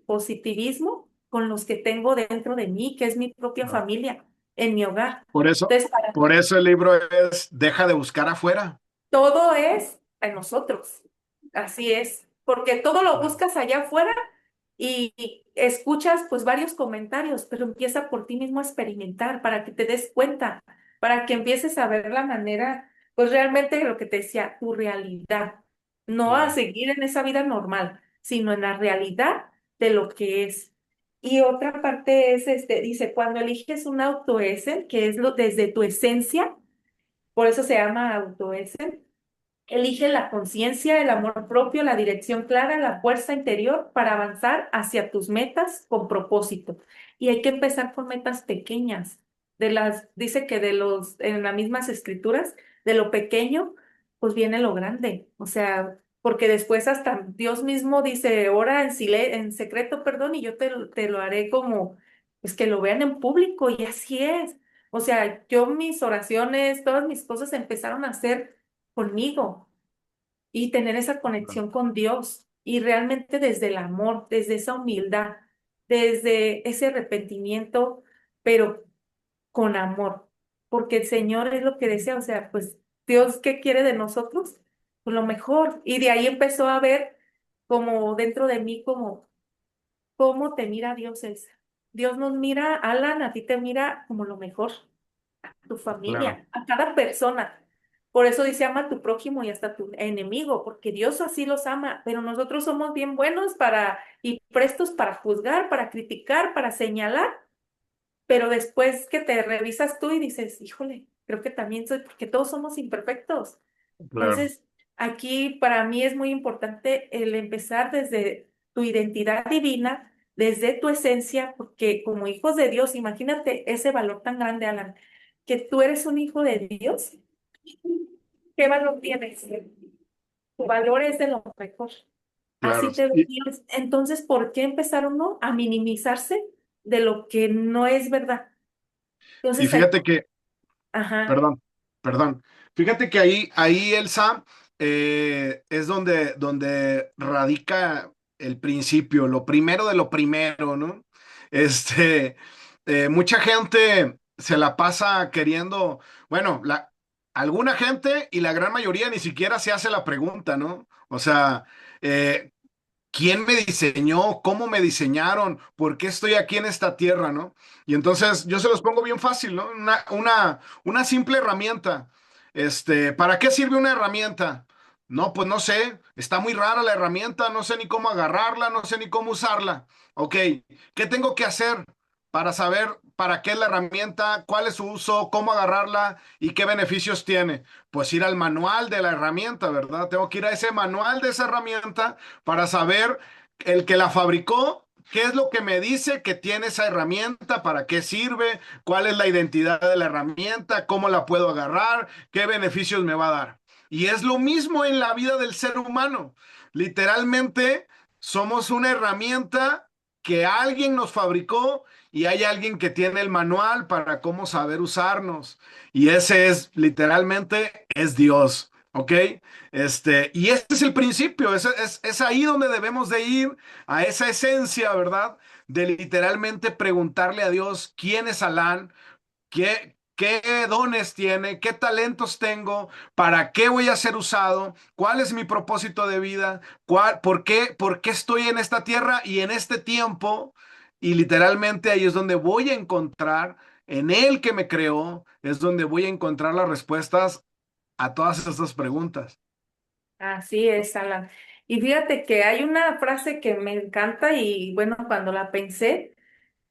positivismo con los que tengo dentro de mí, que es mi propia familia, en mi hogar. Por eso, Entonces, para por eso el libro es Deja de buscar afuera. todo es en nosotros. Así es. Porque todo lo buscas allá afuera y escuchas pues varios comentarios, pero empieza por ti mismo a experimentar para que te des cuenta, para que empieces a ver la manera, pues realmente de lo que te decía, tu realidad. No a Claro. seguir en esa vida normal, sino en la realidad de lo que es. Y otra parte es, dice, cuando eliges un autoesen, que es lo desde tu esencia, por eso se llama autoesen. Elige la conciencia, el amor propio, la dirección clara, la fuerza interior para avanzar hacia tus metas con propósito. Y hay que empezar con metas pequeñas. Dice que en las mismas escrituras, de lo pequeño, pues viene lo grande. O sea, porque después hasta Dios mismo dice, ora en secreto, perdón, y yo te lo haré como, pues que lo vean en público, y así es. O sea, yo mis oraciones, todas mis cosas empezaron a ser conmigo y tener esa conexión con Dios y realmente desde el amor, desde esa humildad, desde ese arrepentimiento, pero con amor, porque el Señor es lo que desea, o sea, pues Dios, ¿qué quiere de nosotros? Pues lo mejor. Y de ahí empezó a ver como dentro de mí, como cómo te mira Dios es. Dios nos mira, Alan, a ti te mira como lo mejor, tu Claro, familia, a cada persona. Por eso dice, ama a tu prójimo y hasta tu enemigo, porque Dios así los ama, pero nosotros somos bien buenos y prestos para juzgar, para criticar, para señalar, pero después que te revisas tú y dices, híjole, creo que también soy, porque todos somos imperfectos. claro. Entonces, aquí para mí es muy importante el empezar desde tu identidad divina, desde tu esencia, porque como hijos de Dios, imagínate ese valor tan grande, Alan, que tú eres un hijo de Dios. ¿Qué valor tienes? Tu valor es de lo mejor. Claro. Así te ve Dios. Entonces, ¿por qué empezar uno a minimizarse de lo que no es verdad? Y Entonces, fíjate que, ajá, perdón, perdón, fíjate que ahí Elsa, es donde radica el principio, lo primero de lo primero, ¿no? Este, mucha gente se la pasa queriendo, bueno, alguna gente y la gran mayoría ni siquiera se hace la pregunta, ¿no? O sea, eh, ¿quién me diseñó? ¿Cómo me diseñaron? ¿Por qué estoy aquí en esta tierra, no? Y entonces yo se los pongo bien fácil, ¿no? Una simple herramienta. ¿Para qué sirve una herramienta? No, pues no sé. Está muy rara la herramienta, no sé ni cómo agarrarla, no sé ni cómo usarla. Ok, ¿qué tengo que hacer para saber para qué es la herramienta, cuál es su uso, cómo agarrarla y qué beneficios tiene? Pues ir al manual de la herramienta, ¿verdad? Tengo que ir a ese manual de esa herramienta para saber el que la fabricó, qué es lo que me dice que tiene esa herramienta, para qué sirve, cuál es la identidad de la herramienta, cómo la puedo agarrar, qué beneficios me va a dar. Y es lo mismo en la vida del ser humano. Literalmente somos una herramienta que alguien nos fabricó y hay alguien que tiene el manual para cómo saber usarnos. Y ese es literalmente es Dios. ¿Ok? Y este es el principio, es ahí donde debemos de ir, a esa esencia, ¿verdad? De literalmente preguntarle a Dios quién es Alan, qué dones tiene, qué talentos tengo, para qué voy a ser usado, cuál es mi propósito de vida, por qué estoy en esta tierra y en este tiempo. Y literalmente ahí es donde voy a encontrar, en Él que me creó, es donde voy a encontrar las respuestas a todas estas preguntas. Así es, Alan. Y fíjate que hay una frase que me encanta y bueno, cuando la pensé,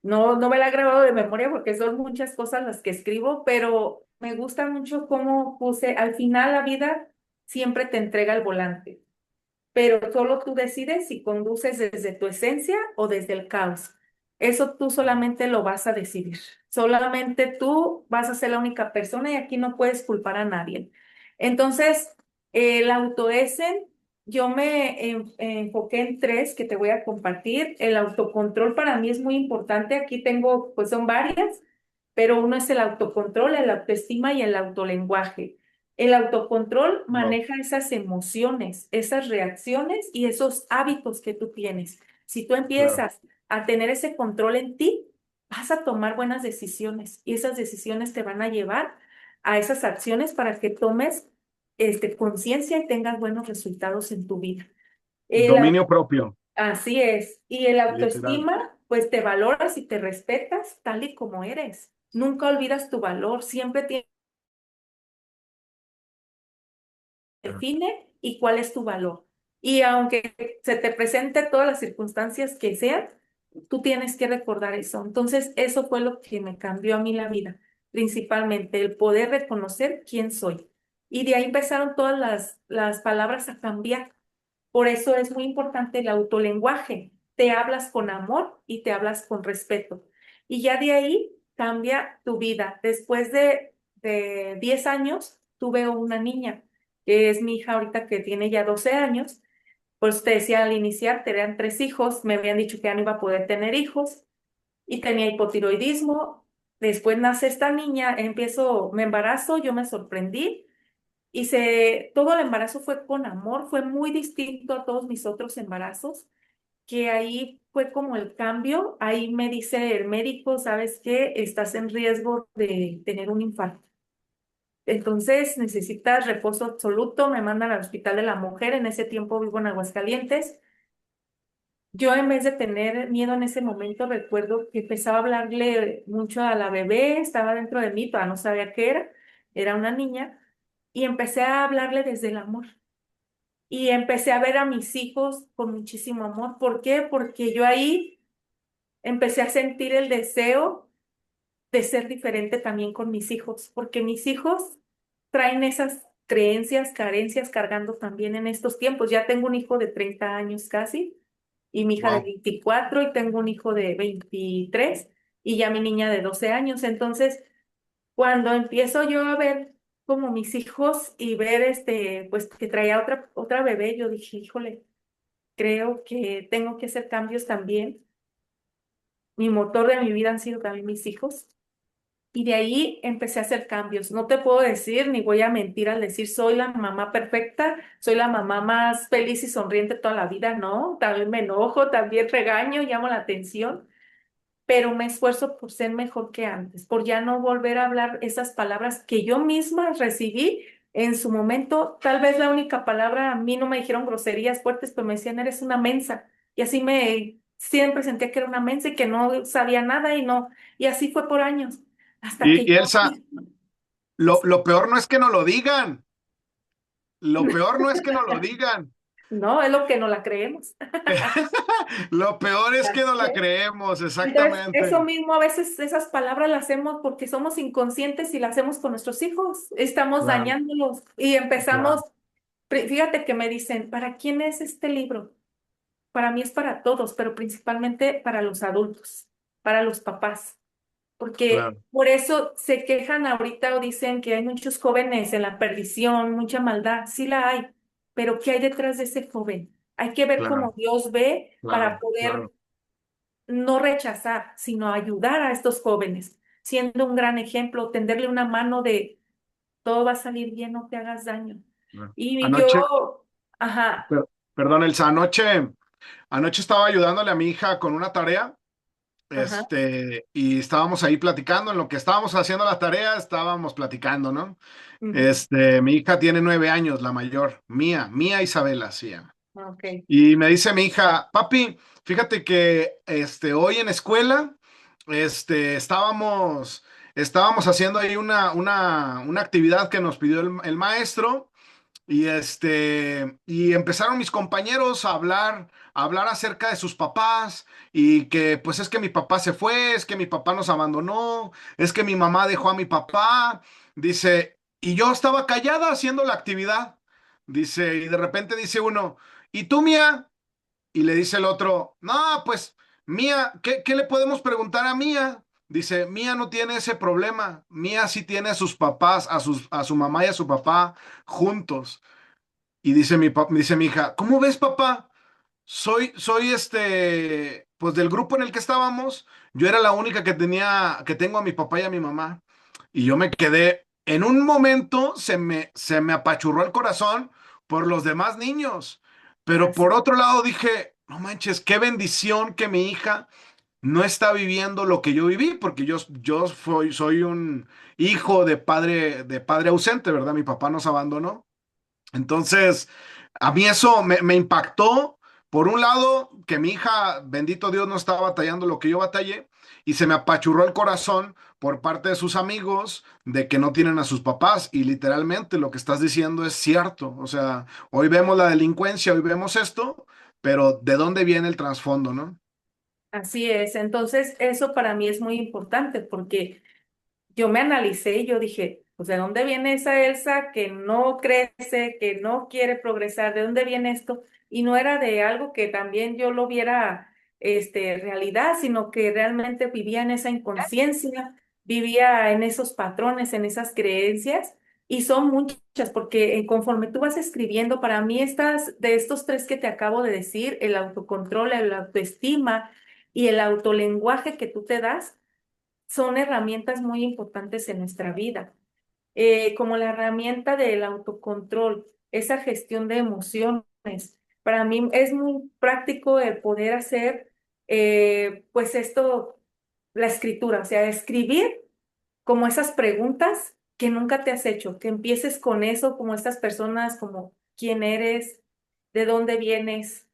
no me la he grabado de memoria porque son muchas cosas las que escribo, pero me gusta mucho cómo puse, al final la vida siempre te entrega el volante, pero solo tú decides si conduces desde tu esencia o desde el caos. Eso tú solamente lo vas a decidir. Solamente tú vas a ser la única persona y aquí no puedes culpar a nadie. Entonces, el autoesen, yo me enfoqué en tres que te voy a compartir. El autocontrol para mí es muy importante. Aquí tengo, pues son varias, pero uno es el autocontrol, el autoestima y el autolenguaje. El autocontrol Wow, maneja esas emociones, esas reacciones y esos hábitos que tú tienes. Si tú claro. empiezas a tener ese control en ti, vas a tomar buenas decisiones y esas decisiones te van a llevar a esas acciones para que tomes conciencia y tengas buenos resultados en tu vida. El Dominio propio, Así es. Y el literal. autoestima, pues te valoras y te respetas tal y como eres. Nunca olvidas tu valor, siempre tienes define y cuál es tu valor. Y aunque se te presente todas las circunstancias que sean, tú tienes que recordar eso. Entonces, eso fue lo que me cambió a mí la vida, principalmente el poder reconocer quién soy. Y de ahí empezaron todas las palabras a cambiar. Por eso es muy importante el autolenguaje. Te hablas con amor y te hablas con respeto. Y ya de ahí cambia tu vida. Después de 10 años, tuve una niña, que es mi hija ahorita que tiene ya 12 años. Pues te decía al iniciar, tenían tres hijos, me habían dicho que ya no iba a poder tener hijos y tenía hipotiroidismo. Después nace esta niña, me embarazo, yo me sorprendí todo el embarazo fue con amor, fue muy distinto a todos mis otros embarazos, que ahí fue como el cambio, ahí me dice el médico, ¿sabes qué? Estás en riesgo de tener un infarto. Entonces necesitas reposo absoluto, me mandan al Hospital de la Mujer, en ese tiempo vivo en Aguascalientes. Yo en vez de tener miedo en ese momento, recuerdo que empezaba a hablarle mucho a la bebé, estaba dentro de mí, todavía no sabía qué era una niña, y empecé a hablarle desde el amor. Y empecé a ver a mis hijos con muchísimo amor. ¿Por qué? Porque yo ahí empecé a sentir el deseo de ser diferente también con mis hijos, porque mis hijos traen esas creencias, carencias cargando también en estos tiempos. Ya tengo un hijo de 30 años casi y mi hija de Wow. 24 y tengo un hijo de 23 y ya mi niña de 12 años. Entonces, cuando empiezo yo a ver como mis hijos y ver pues que traía otra bebé, yo dije, híjole, creo que tengo que hacer cambios también. Mi motor de mi vida han sido también mis hijos. Y de ahí empecé a hacer cambios. No te puedo decir, ni voy a mentir al decir soy la mamá perfecta, soy la mamá más feliz y sonriente toda la vida. No, también me enojo, también regaño, llamo la atención, pero me esfuerzo por ser mejor que antes, por ya no volver a hablar esas palabras que yo misma recibí en su momento. Tal vez la única palabra, a mí no me dijeron groserías fuertes, pero me decían, eres una mensa. Y así siempre sentía que era una mensa y que no sabía nada y no, y así fue por años, hasta que Y yo, Elsa, lo peor no es que no lo digan. Lo peor no es que no lo digan. no, es lo que no la creemos. Lo peor es que no la ¿Eh? creemos, Entonces, eso exactamente. mismo a veces esas palabras las hacemos porque somos inconscientes y las hacemos con nuestros hijos. Estamos Claro, dañándolos y empezamos, claro, fíjate que me dicen, ¿para quién es este libro? Para mí es para todos, pero principalmente para los adultos, para los papás, porque claro, por eso se quejan ahorita o dicen que hay muchos jóvenes en la perdición, mucha maldad. Sí la hay, pero ¿qué hay detrás de ese joven? Hay que ver cómo claro, Dios ve para claro, poder claro, no rechazar, sino ayudar a estos jóvenes, siendo un gran ejemplo, tenderle una mano de todo va a salir bien, no te hagas daño. claro. Y Anoche, yo, ajá, perdón, Elsa, anoche estaba ayudándole a mi hija con una tarea. ajá, Y estábamos ahí platicando, en lo que estábamos haciendo la tarea, estábamos platicando, ¿no? ujú, Mi hija tiene 9 años, la mayor, Mía Isabela, sí. ok, Y me dice mi hija, papi, fíjate que hoy en escuela, estábamos haciendo ahí una actividad que nos pidió el maestro. Y empezaron mis compañeros a hablar acerca de sus papás y que pues es que mi papá se fue, es que mi papá nos abandonó, es que mi mamá dejó a mi papá, dice, y yo estaba callada haciendo la actividad, dice, y de repente dice uno, ¿y tú, Mía? Y le dice el otro, no, pues, Mía, ¿qué le podemos preguntar a Mía? Dice, Mía no tiene ese problema, Mía sí tiene a sus papás, a su mamá y a su papá juntos. Y dice mi hija, ¿cómo ves, papá? Soy pues del grupo en el que estábamos, yo era la única que tengo a mi papá y a mi mamá. Y yo me quedé, en un momento se me apachurró el corazón por los demás niños. Pero así, por otro lado dije, no manches, qué bendición que mi hija no está viviendo lo que yo viví, porque yo soy un hijo de padre ausente, ¿verdad? Mi papá nos abandonó. Entonces, a mí eso me impactó. Por un lado, que mi hija, bendito Dios, no estaba batallando lo que yo batallé, y se me apachurró el corazón por parte de sus amigos de que no tienen a sus papás. Y literalmente lo que estás diciendo es cierto. O sea, hoy vemos la delincuencia, hoy vemos esto, pero ¿de dónde viene el trasfondo, no? así es. Entonces, eso para mí es muy importante porque yo me analicé y yo dije, pues, ¿de dónde viene esa Elsa que no crece, que no quiere progresar? ¿De dónde viene esto? Y no era de algo que también yo lo viera, realidad, sino que realmente vivía en esa inconsciencia, vivía en esos patrones, en esas creencias, y son muchas, porque conforme tú vas escribiendo, para mí de estos tres que te acabo de decir, el autocontrol, la autoestima y el autolenguaje que tú te das, son herramientas muy importantes en nuestra vida, como la herramienta del autocontrol, esa gestión de emociones. Para mí es muy práctico el poder hacer, pues esto, la escritura, o sea, escribir como esas preguntas que nunca te has hecho, que empieces con eso, como estas personas, como quién eres, de dónde vienes,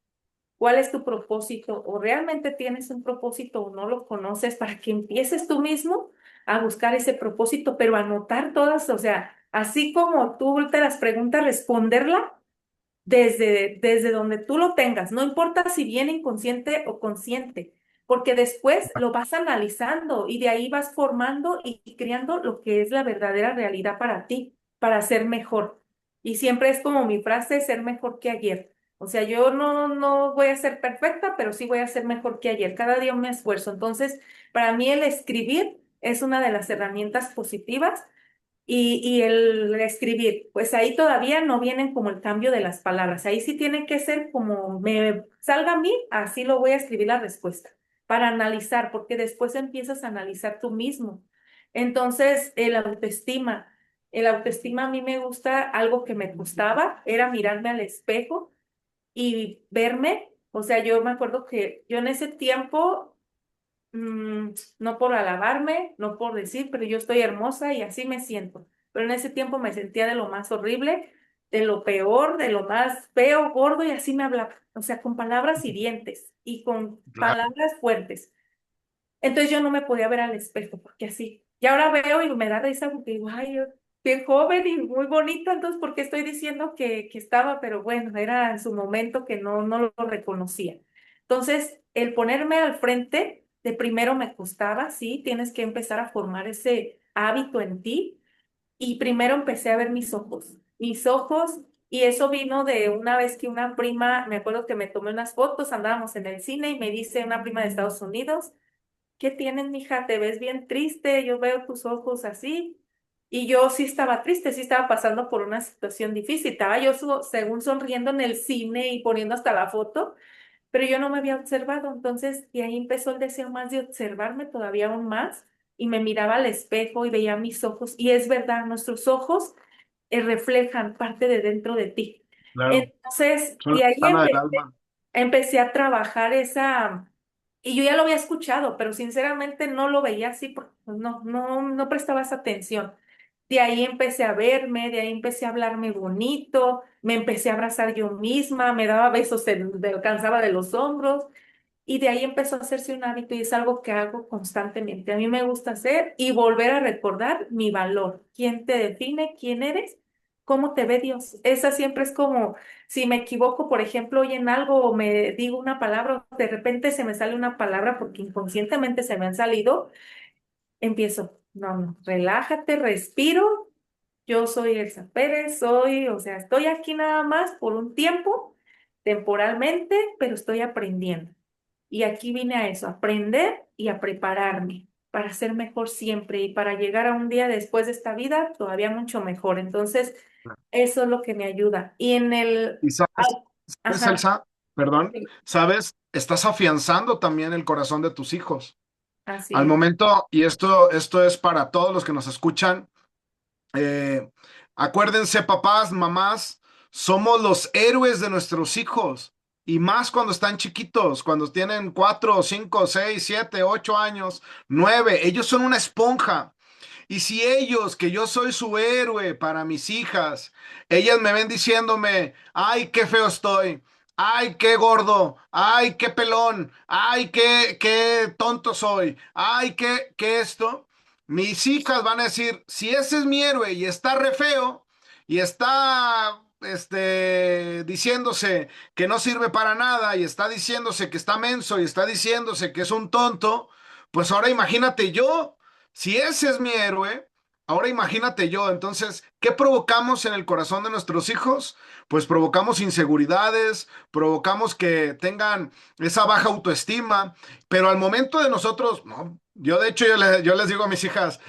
cuál es tu propósito, o realmente tienes un propósito o no lo conoces, para que empieces tú mismo a buscar ese propósito, pero anotar todas, o sea, así como tú te las preguntas, responderla desde donde tú lo tengas, no importa si viene inconsciente o consciente, porque después lo vas analizando y de ahí vas formando y creando lo que es la verdadera realidad para ti, para ser mejor. Y siempre es como mi frase, ser mejor que ayer. O sea, yo no voy a ser perfecta, pero sí voy a ser mejor que ayer. Cada día me esfuerzo. Entonces, para mí el escribir es una de las herramientas positivas y el escribir, pues ahí todavía no vienen como el cambio de las palabras. Ahí sí tiene que ser como me salga a mí, así lo voy a escribir la respuesta, para analizar, porque después empiezas a analizar tú mismo. Entonces, el autoestima a mí me gusta, algo que me gustaba, era mirarme al espejo y verme. O sea, yo me acuerdo que yo en ese tiempo, no por alabarme, no por decir, pero yo estoy hermosa y así me siento. Pero en ese tiempo me sentía de lo más horrible, de lo peor, de lo más feo, gordo, y así me hablaba. O sea, con palabras hirientes y con Claro, palabras fuertes. Entonces yo no me podía ver al espejo, porque así. Y ahora veo y me da risa porque digo, ay, yo, qué joven y muy bonito, entonces, ¿por qué estoy diciendo que estaba? Pero bueno, era en su momento que no lo reconocía. Entonces, el ponerme al frente, de primero me costaba, sí, tienes que empezar a formar ese hábito en ti. Y primero empecé a ver mis ojos, y eso vino de una vez que una prima, me acuerdo que me tomé unas fotos, andábamos en el cine y me dice una prima de Estados Unidos, ¿qué tienes, mija? Te ves bien triste, yo veo tus ojos así. Y yo sí estaba triste, sí estaba pasando por una situación difícil. Estaba yo según sonriendo en el cine y poniendo hasta la foto, pero yo no me había observado. Entonces, y ahí empezó el deseo más de observarme todavía aún más. Y me miraba al espejo y veía mis ojos. Y es verdad, nuestros ojos reflejan parte de dentro de ti. claro. Entonces, Son la de ahí ventana del alma. empecé a trabajar esa, y yo ya lo había escuchado, pero sinceramente no lo veía así porque pues, no prestaba esa atención. De ahí empecé a verme, de ahí empecé a hablarme bonito, me empecé a abrazar yo misma, me daba besos, alcanzaba de los hombros, y de ahí empezó a hacerse un hábito y es algo que hago constantemente. A mí me gusta hacer y volver a recordar mi valor, quién te define, quién eres, cómo te ve Dios. Esa siempre es como, si me equivoco, por ejemplo, hoy en algo o me digo una palabra, o de repente se me sale una palabra porque inconscientemente se me han salido, empiezo, no, relájate, respiro. Yo soy Elsa Pérez, o sea, estoy aquí nada más por un tiempo, temporalmente, pero estoy aprendiendo. Y aquí vine a eso, a aprender y a prepararme para ser mejor siempre y para llegar a un día después de esta vida todavía mucho mejor. Entonces, eso es lo que me ayuda. Y en el... Y sabes, ah, ¿sabes, ajá, Elsa? Perdón, sí, sabes, estás afianzando también el corazón de tus hijos. así Al es. momento, y esto es para todos los que nos escuchan, eh, acuérdense, papás, mamás, somos los héroes de nuestros hijos. Y más cuando están chiquitos, cuando tienen 4, 5, 6, 7, 8 años, 9, ellos son una esponja. Y si ellos, que yo soy su héroe para mis hijas, ellas me ven diciéndome, ay, qué feo estoy, ay, qué gordo, ay, qué pelón, ay, qué tonto soy, ay, qué esto, mis hijas van a decir, si ese es mi héroe y está re feo y está, diciéndose que no sirve para nada y está diciéndose que está menso y está diciéndose que es un tonto, pues ahora imagínate yo. Si ese es mi héroe, ahora imagínate yo. Entonces, ¿qué provocamos en el corazón de nuestros hijos? Pues provocamos inseguridades, provocamos que tengan esa baja autoestima, pero al momento de nosotros, no, yo de hecho yo les digo a mis hijas,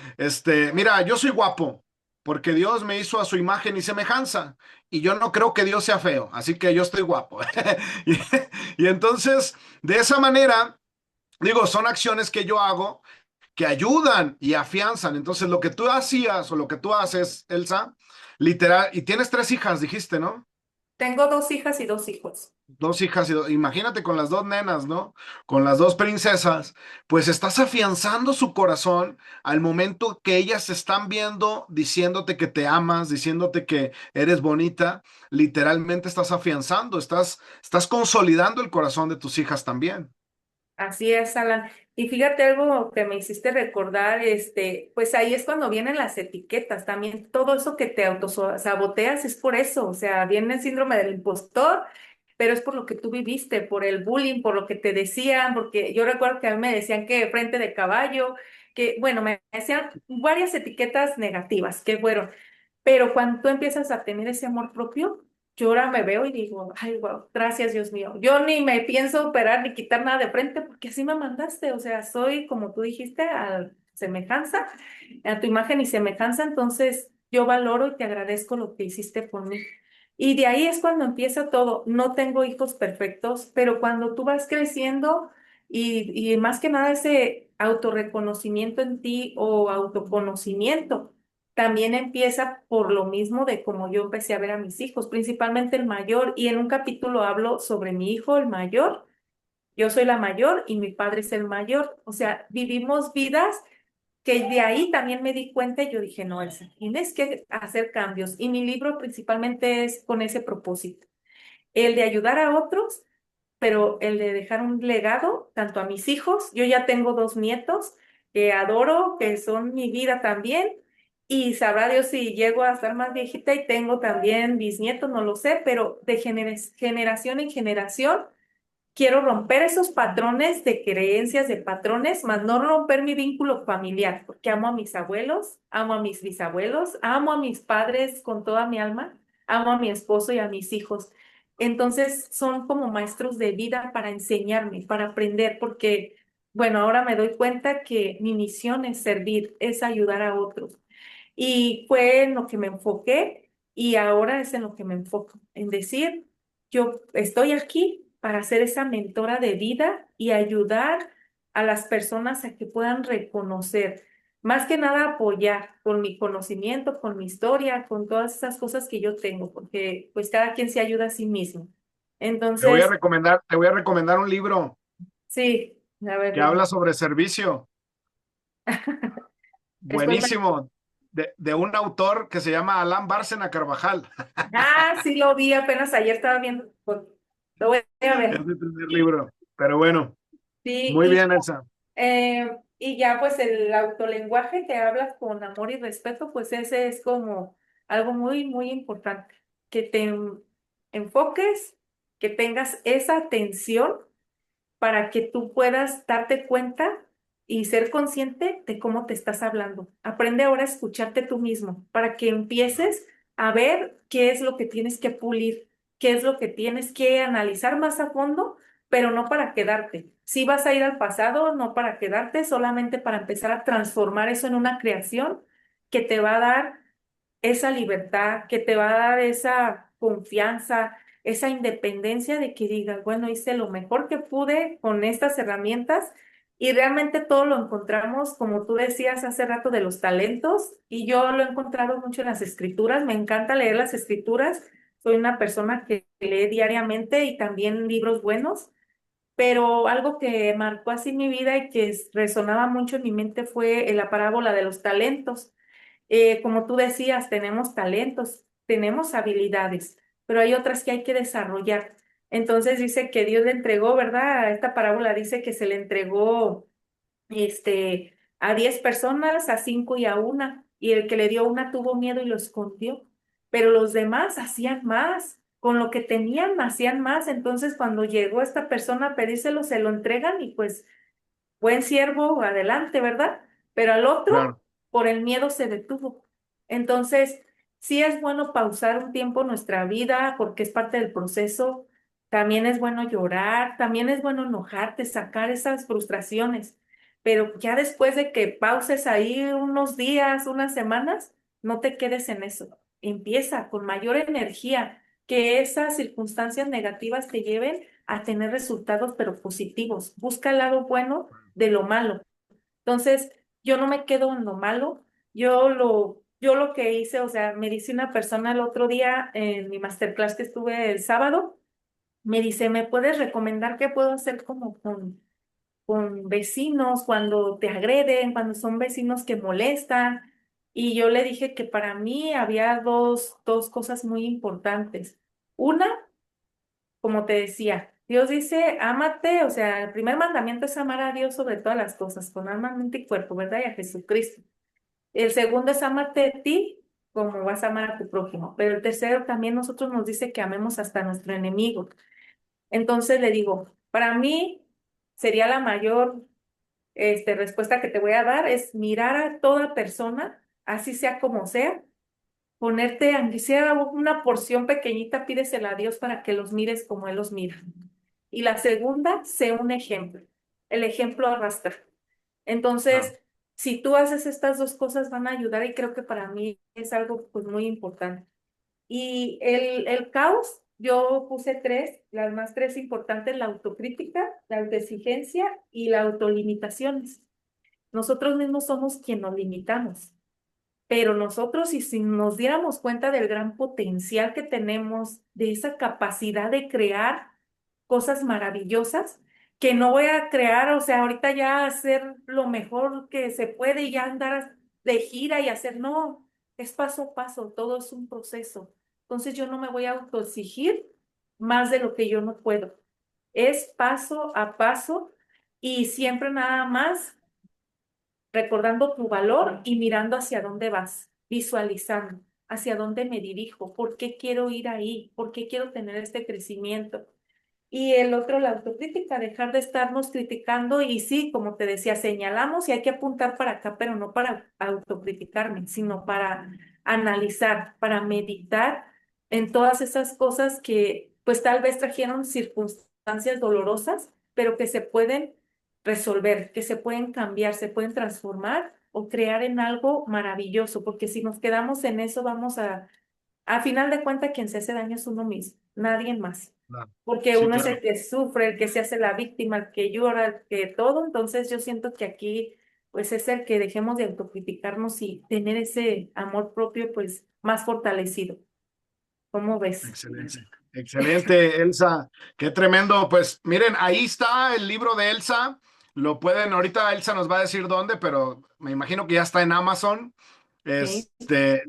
mira, yo soy guapo, porque Dios me hizo a su imagen y semejanza, y yo no creo que Dios sea feo, así que yo estoy guapo. y, y entonces, de esa manera, digo, son acciones que yo hago que ayudan y afianzan. Entonces, lo que tú hacías o lo que tú haces, Elsa, literal, y tienes 3 hijas, dijiste, ¿no? Tengo 2 hijas y 2 hijos. 2 hijas imagínate con las 2 nenas, ¿no? Con las 2 princesas, pues estás afianzando su corazón al momento que ellas se están viendo, diciéndote que te amas, diciéndote que eres bonita, literalmente estás afianzando, estás consolidando el corazón de tus hijas también. Así es, Alan. Y fíjate algo que me hiciste recordar, pues ahí es cuando vienen las etiquetas, también todo eso que te autosaboteas es por eso, o sea, viene el síndrome del impostor, pero es por lo que tú viviste, por el bullying, por lo que te decían, porque yo recuerdo que a mí me decían que frente de caballo, que bueno, me decían varias etiquetas negativas que fueron, pero cuando tú empiezas a tener ese amor propio, yo ahora me veo y digo, ay, wow, gracias Dios mío. Yo ni me pienso operar ni quitar nada de frente porque así me mandaste. O sea, soy, como tú dijiste, a semejanza, a tu imagen y semejanza. Entonces, yo valoro y te agradezco lo que hiciste por mí. Y de ahí es cuando empieza todo. No tengo hijos perfectos, pero cuando tú vas creciendo y más que nada ese autorreconocimiento en ti o autoconocimiento también empieza por lo mismo de cómo yo empecé a ver a mis hijos, principalmente el mayor, y en un capítulo hablo sobre mi hijo, el mayor. Yo soy la mayor y mi padre es el mayor. O sea, vivimos vidas que de ahí también me di cuenta y yo dije, no, Elsa, tienes que hacer cambios. Y mi libro principalmente es con ese propósito, el de ayudar a otros, pero el de dejar un legado tanto a mis hijos. Yo ya tengo dos nietos que adoro, que son mi vida también. Y sabrá Dios si llego a estar más viejita y tengo también bisnietos, no lo sé, pero de generación en generación quiero romper esos patrones de creencias, de patrones, más no romper mi vínculo familiar, porque amo a mis abuelos, amo a mis bisabuelos, amo a mis padres con toda mi alma, amo a mi esposo y a mis hijos. Entonces son como maestros de vida para enseñarme, para aprender, porque, bueno, ahora me doy cuenta que mi misión es servir, es ayudar a otros. Y fue en lo que me enfoqué y ahora es en lo que me enfoco, en decir, yo estoy aquí para ser esa mentora de vida y ayudar a las personas a que puedan reconocer, más que nada apoyar con mi conocimiento, con mi historia, con todas esas cosas que yo tengo, porque pues cada quien se ayuda a sí mismo. Entonces, Te voy a recomendar un libro sí, a ver, que dime. habla sobre servicio. Después Buenísimo. De un autor que se llama Alan Bárcena Carvajal. sí lo vi apenas ayer, estaba viendo, pues, lo voy a Es ver. mi primer libro. Pero bueno, Sí, muy bien, Elsa. y ya pues el autolenguaje que hablas con amor y respeto, pues ese es como algo muy, muy importante, que te enfoques, que tengas esa atención para que tú puedas darte cuenta y ser consciente de cómo te estás hablando. Aprende ahora a escucharte tú mismo para que empieces a ver qué es lo que tienes que pulir, qué es lo que tienes que analizar más a fondo, pero no para quedarte. Si vas a ir al pasado, no para quedarte, solamente para empezar a transformar eso en una creación que te va a dar esa libertad, que te va a dar esa confianza, esa independencia de que digas, bueno, hice lo mejor que pude con estas herramientas y realmente todo lo encontramos, como tú decías hace rato, de los talentos y yo lo he encontrado mucho en las escrituras, me encanta leer las escrituras, soy una persona que lee diariamente y también libros buenos. Pero algo que marcó así mi vida y que resonaba mucho en mi mente fue la parábola de los talentos. Como tú decías, tenemos talentos, tenemos habilidades, pero hay otras que hay que desarrollar. Entonces dice que Dios le entregó, ¿verdad? Esta parábola dice que se le entregó a 10 personas, a 5 y a una, y el que le dio una tuvo miedo y lo escondió, pero los demás hacían más, con lo que tenían hacían más. Entonces cuando llegó esta persona a pedírselo, se lo entregan y pues buen siervo, adelante, ¿verdad? Pero al otro, Claro. por el miedo se detuvo. Entonces, sí es bueno pausar un tiempo nuestra vida porque es parte del proceso. También es bueno llorar, también es bueno enojarte, sacar esas frustraciones. Pero ya después de que pauses ahí unos días, unas semanas, no te quedes en eso. Empieza con mayor energía, que esas circunstancias negativas te lleven a tener resultados, pero positivos. Busca el lado bueno de lo malo. Entonces, yo no me quedo en lo malo, yo lo que hice, o sea, me dice una persona el otro día en mi masterclass que estuve el sábado, me dice, ¿me puedes recomendar qué puedo hacer como con vecinos cuando te agreden, cuando son vecinos que molestan? Y yo le dije que para mí había dos cosas muy importantes. Una, como te decía, Dios dice, ámate, o sea, el primer mandamiento es amar a Dios sobre todas las cosas, con alma, mente y cuerpo, ¿verdad? Y a Jesucristo. El segundo es amarte a ti como vas a amar a tu prójimo. Pero el tercero también nosotros nos dice que amemos hasta a nuestro enemigo. Entonces le digo, para mí sería la mayor respuesta que te voy a dar, es mirar a toda persona, así sea como sea, ponerte, aunque sea una porción pequeñita, pídesela a Dios para que los mires como Él los mira. Y la segunda, sé un ejemplo. El ejemplo arrastra. Claro. Entonces, si tú haces estas dos cosas, van a ayudar y creo que para mí es algo pues muy importante. Y el caos, yo puse tres, las más tres importantes, la autocrítica, la autoexigencia y la autolimitaciones. Nosotros mismos somos quien nos limitamos. Pero nosotros, si nos diéramos cuenta del gran potencial que tenemos, de esa capacidad de crear cosas maravillosas, que no voy a crear, o sea, ahorita ya hacer lo mejor que se puede y ya andar de gira y hacer, no, es paso a paso, todo es un proceso. Entonces yo no me voy a autoexigir más de lo que yo no puedo. Es paso a paso y siempre nada más recordando tu valor y mirando hacia dónde vas, visualizando hacia dónde me dirijo, por qué quiero ir ahí, por qué quiero tener este crecimiento. Y el otro, la autocrítica, dejar de estarnos criticando y sí, como te decía, señalamos y hay que apuntar para acá, pero no para autocriticarme, sino para analizar, para meditar en todas esas cosas que pues tal vez trajeron circunstancias dolorosas, pero que se pueden resolver, que se pueden cambiar, se pueden transformar o crear en algo maravilloso, porque si nos quedamos en eso vamos a final de cuentas, quien se hace daño es uno mismo, nadie más, Claro. porque Sí, uno es el claro. que sufre, el que se hace la víctima, el que llora, el que todo. Entonces yo siento que aquí pues es el que dejemos de autocriticarnos y tener ese amor propio pues más fortalecido. ¿Cómo ves? Excelente. Excelente, Elsa. Qué tremendo. Pues miren, ahí está el libro de Elsa. Lo pueden, ahorita Elsa nos va a decir dónde, pero me imagino que ya está en Amazon. Sí,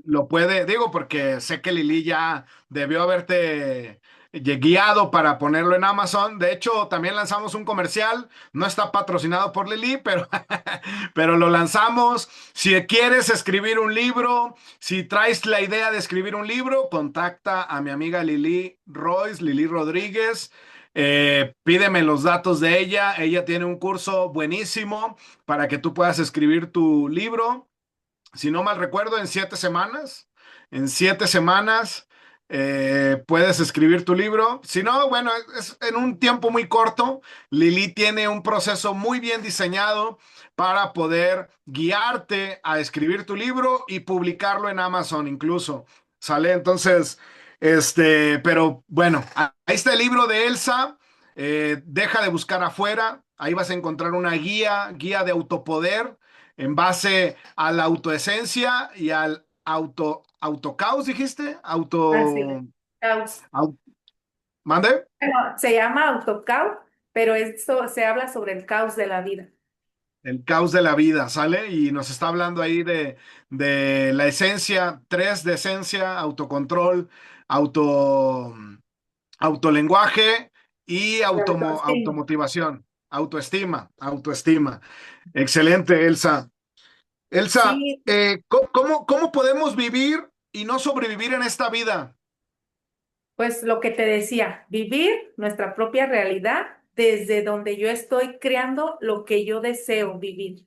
Lo puede, digo, porque sé que Lili ya debió haberte guiado para ponerlo en Amazon. De hecho, también lanzamos un comercial. No está patrocinado por Lili, pero, pero lo lanzamos. Si quieres escribir un libro, si traes la idea de escribir un libro, contacta a mi amiga Lili Royce, Lili Rodríguez. Pídeme los datos de ella. Ella tiene un curso buenísimo para que tú puedas escribir tu libro, si no mal recuerdo, en 7 semanas. En 7 semanas puedes escribir tu libro. Si no, bueno, es en un tiempo muy corto. Lili tiene un proceso muy bien diseñado para poder guiarte a escribir tu libro y publicarlo en Amazon incluso. ¿Sale? Entonces, pero bueno, ahí está el libro de Elsa. Deja de buscar afuera. Ahí vas a encontrar una guía de autopoder en base a la autoesencia y al autocaos, dijiste, así es. Caos. au- ¿mande? Bueno, se llama autocaos, pero esto se habla sobre el caos de la vida. El caos de la vida, ¿sale? Y nos está hablando ahí de la esencia, tres de esencia, autocontrol, auto, autolenguaje y La autoestima. automotivación, autoestima. Excelente, Elsa. Elsa, Sí, ¿cómo podemos vivir y no sobrevivir en esta vida? pues lo que te decía, vivir nuestra propia realidad desde donde yo estoy creando lo que yo deseo vivir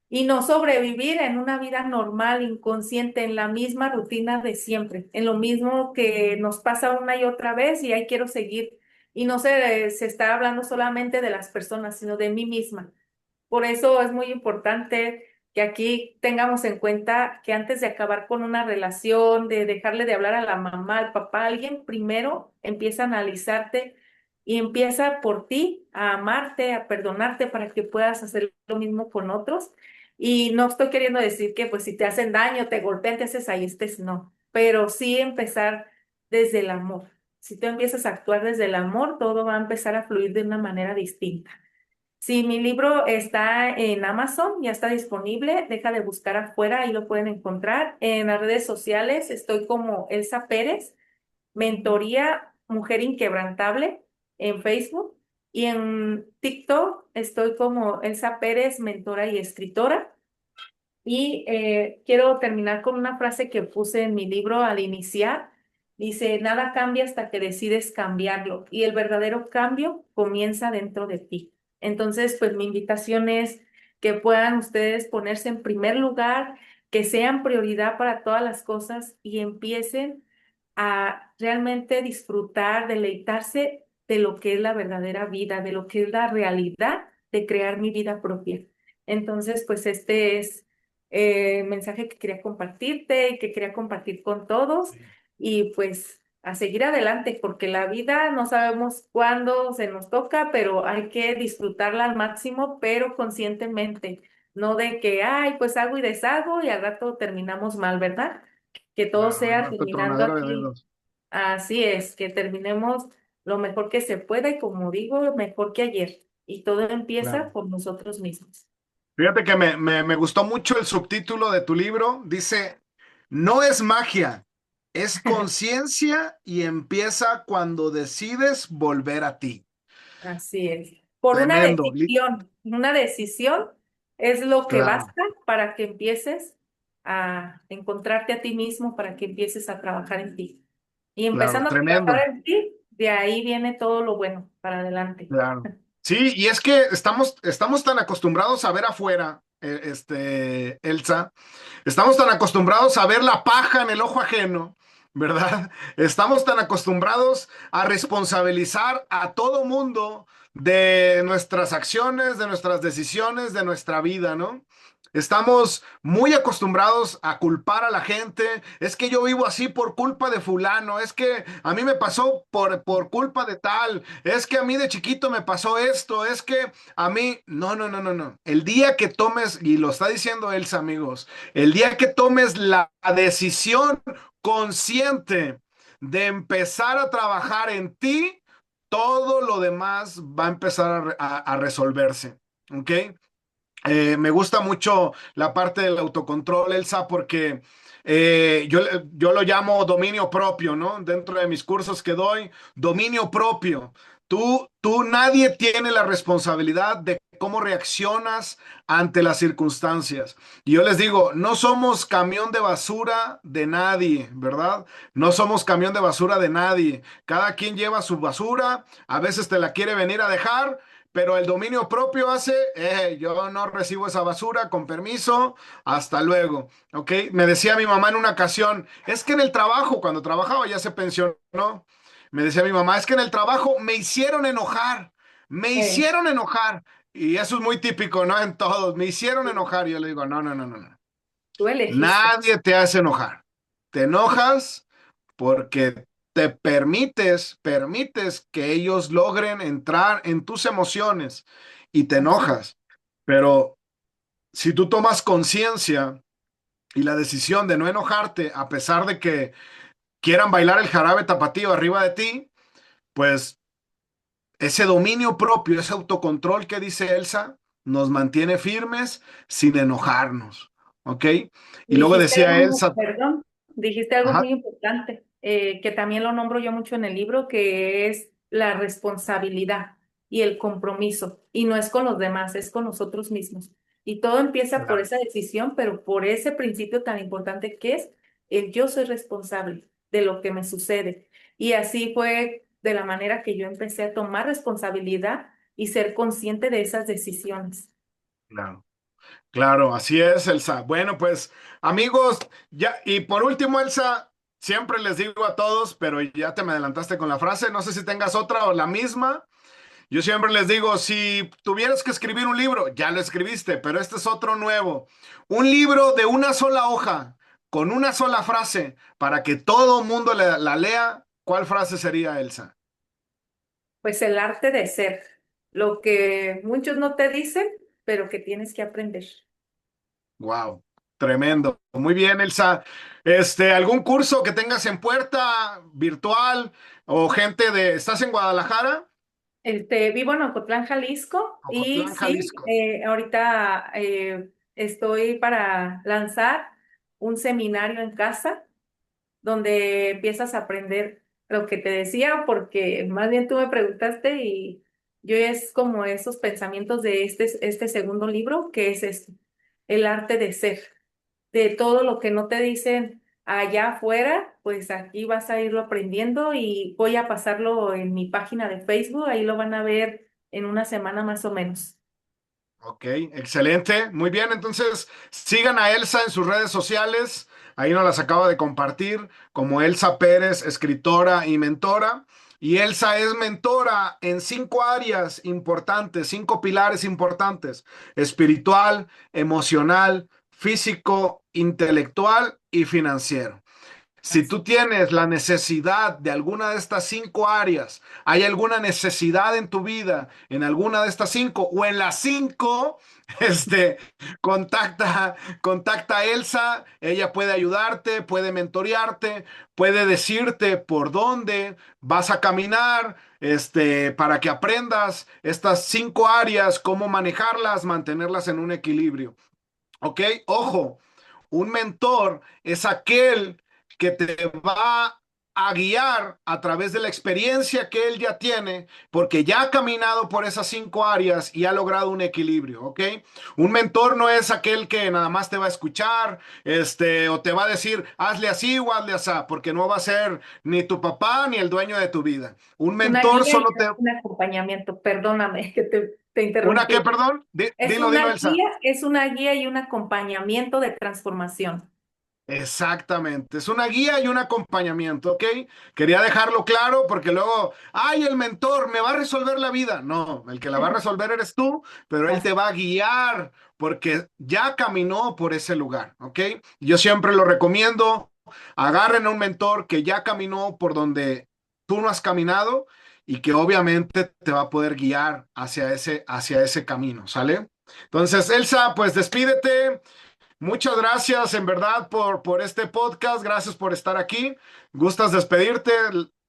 y no sobrevivir en una vida normal, inconsciente, en la misma rutina de siempre, en lo mismo que nos pasa una y otra vez y ahí quiero seguir. Y no se está hablando solamente de las personas, sino de mí misma. Por eso es muy importante que aquí tengamos en cuenta que antes de acabar con una relación, de dejarle de hablar a la mamá, al papá, alguien primero empieza a analizarte y empieza por ti a amarte, a perdonarte para que puedas hacer lo mismo con otros. Y no estoy queriendo decir que pues si te hacen daño, te golpean, te haces ahí, estés, no, pero sí empezar desde el amor. Si tú empiezas a actuar desde el amor, todo va a empezar a fluir de una manera distinta. Sí, mi libro está en Amazon, ya está disponible. Deja de buscar afuera, ahí lo pueden encontrar. En las redes sociales estoy como Elsa Pérez, Mentoría Mujer Inquebrantable en Facebook. Y en TikTok estoy como Elsa Pérez, mentora y escritora. Y quiero terminar con una frase que puse en mi libro al iniciar. Dice, nada cambia hasta que decides cambiarlo y el verdadero cambio comienza dentro de ti. Entonces, pues mi invitación es que puedan ustedes ponerse en primer lugar, que sean prioridad para todas las cosas y empiecen a realmente disfrutar, deleitarse de lo que es la verdadera vida, de lo que es la realidad de crear mi vida propia. Entonces, pues este es mensaje que quería compartirte y que quería compartir con todos y pues a seguir adelante porque la vida no sabemos cuándo se nos toca, pero hay que disfrutarla al máximo, pero conscientemente. no de que, ay, pues hago y deshago y al rato terminamos mal, ¿verdad? Que todo Claro, al sea rato terminando tronadero de aquí. dedos. Así es, que terminemos lo mejor que se pueda y como digo, mejor que ayer. Y todo empieza Claro. por nosotros mismos. Fíjate que me gustó mucho el subtítulo de tu libro. Dice, no es magia, es conciencia y empieza cuando decides volver a ti. Así es. Por Tremendo. una decisión es lo que Claro, basta para que empieces a encontrarte a ti mismo, para que empieces a trabajar en ti. Y claro, empezando a tremendo. trabajar en ti, de ahí viene todo lo bueno para adelante. Claro. Sí, y es que estamos tan acostumbrados a ver afuera, Elsa, estamos tan acostumbrados a ver la paja en el ojo ajeno, ¿verdad? Estamos tan acostumbrados a responsabilizar a todo mundo de nuestras acciones, de nuestras decisiones, de nuestra vida, ¿no? Estamos muy acostumbrados a culpar a la gente. Es que yo vivo así por culpa de fulano. Es que a mí me pasó por culpa de tal. Es que a mí de chiquito me pasó esto. Es que a mí... No, no, no, no, no. El día que tomes, y lo está diciendo Elsa, amigos, el día que tomes la decisión consciente de empezar a trabajar en ti, todo lo demás va a empezar a resolverse. ¿Ok? Me gusta mucho la parte del autocontrol, Elsa, porque yo lo llamo dominio propio, ¿no? Dentro de mis cursos que doy, dominio propio. Nadie tiene la responsabilidad de cómo reaccionas ante las circunstancias. Y yo les digo, no somos camión de basura de nadie, ¿verdad? No somos camión de basura de nadie. Cada quien lleva su basura, a veces te la quiere venir a dejar, pero el dominio propio hace, yo no recibo esa basura, con permiso, hasta luego, ¿ok? Me decía mi mamá en una ocasión, es que en el trabajo, cuando trabajaba ya se pensionó, me decía mi mamá, es que en el trabajo me Eh, hicieron enojar, y eso es muy típico, ¿no? En todos, me hicieron enojar, y yo le digo, no, no, no, no, no, Tú elegiste. nadie te hace enojar, te enojas porque permites que ellos logren entrar en tus emociones y te Así. enojas. Pero si tú tomas conciencia y la decisión de no enojarte, a pesar de que quieran bailar el jarabe tapatío arriba de ti, pues ese dominio propio, ese autocontrol que dice Elsa, nos mantiene firmes sin enojarnos. ¿Ok? Y luego Dijiste decía algo, Elsa, perdón, dijiste algo ajá, muy importante, que también lo nombro yo mucho en el libro, que es la responsabilidad y el compromiso. Y no es con los demás, es con nosotros mismos. Y todo empieza por claro, esa decisión, pero por ese principio tan importante que es el yo soy responsable de lo que me sucede. Y así fue de la manera que yo empecé a tomar responsabilidad y ser consciente de esas decisiones. claro. Claro, así es, Elsa. Bueno, pues amigos, ya, y por último, Elsa, siempre les digo a todos, pero ya te me adelantaste con la frase, no sé si tengas otra o la misma. Yo siempre les digo, si tuvieras que escribir un libro, ya lo escribiste, pero este es otro nuevo. Un libro de una sola hoja, con una sola frase, para que todo mundo la lea, ¿cuál frase sería, Elsa? Pues el arte de ser, lo que muchos no te dicen, pero que tienes que aprender. Wow, tremendo. Muy bien, Elsa. ¿Algún curso que tengas en puerta, virtual, o gente estás en Guadalajara? Vivo en Ocotlán, Jalisco, y Ocotlán, sí, Jalisco. ahorita estoy para lanzar un seminario en casa donde empiezas a aprender lo que te decía, porque más bien tú me preguntaste y yo es como esos pensamientos de este segundo libro, que es esto, el arte de ser. De todo lo que no te dicen allá afuera, pues aquí vas a irlo aprendiendo y voy a pasarlo en mi página de Facebook, ahí lo van a ver en una semana más o menos. Ok, excelente. Muy bien, entonces sigan a Elsa en sus redes sociales. Ahí nos las acaba de compartir como Elsa Pérez, escritora y mentora. Y Elsa es mentora en 5 áreas importantes, 5 pilares importantes: espiritual, emocional, físico, intelectual y financiero. Si Así. tú tienes la necesidad de alguna de estas 5 áreas, hay alguna necesidad en tu vida, en alguna de estas 5 o en las 5, este, contacta a Elsa. Ella puede ayudarte, puede mentorearte, puede decirte por dónde vas a caminar, para que aprendas estas 5 áreas, cómo manejarlas, mantenerlas en un equilibrio. ¿Ok? Ojo, un mentor es aquel que te va a guiar a través de la experiencia que él ya tiene, porque ya ha caminado por esas 5 áreas y ha logrado un equilibrio, ¿ok? Un mentor no es aquel que nada más te va a escuchar, o te va a decir, hazle así o hazle así, porque no va a ser ni tu papá ni el dueño de tu vida. Un Una mentor guía y solo te... un acompañamiento. Perdóname que te ¿Una qué, interrumpí. perdón? Dilo, Elsa. Es una guía y un acompañamiento de transformación. Exactamente, es una guía y un acompañamiento, ¿ok? Quería dejarlo claro porque luego, ay, el mentor me va a resolver la vida. No, el que la va a resolver eres tú, pero él te Así. va a guiar porque ya caminó por ese lugar, ¿ok? Yo siempre lo recomiendo, agarren a un mentor que ya caminó por donde tú no has caminado y que obviamente te va a poder guiar hacia ese camino, ¿sale? Entonces, Elsa, pues despídete. Muchas gracias en verdad por este podcast. Gracias por estar aquí. ¿Gustas despedirte?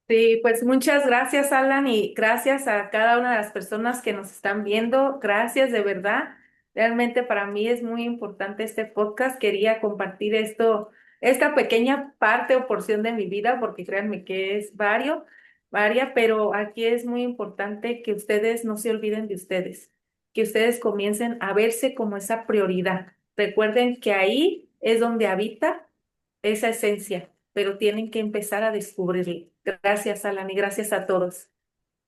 Sí, pues muchas gracias, Alan, y gracias a cada una de las personas que nos están viendo. Gracias, de verdad. Realmente para mí es muy importante este podcast. Quería compartir esta pequeña parte o porción de mi vida, porque créanme que es varia, pero aquí es muy importante que ustedes no se olviden de ustedes, que ustedes comiencen a verse como esa prioridad. Recuerden que ahí es donde habita esa esencia, pero tienen que empezar a descubrirlo. Gracias, Alan, y gracias a todos.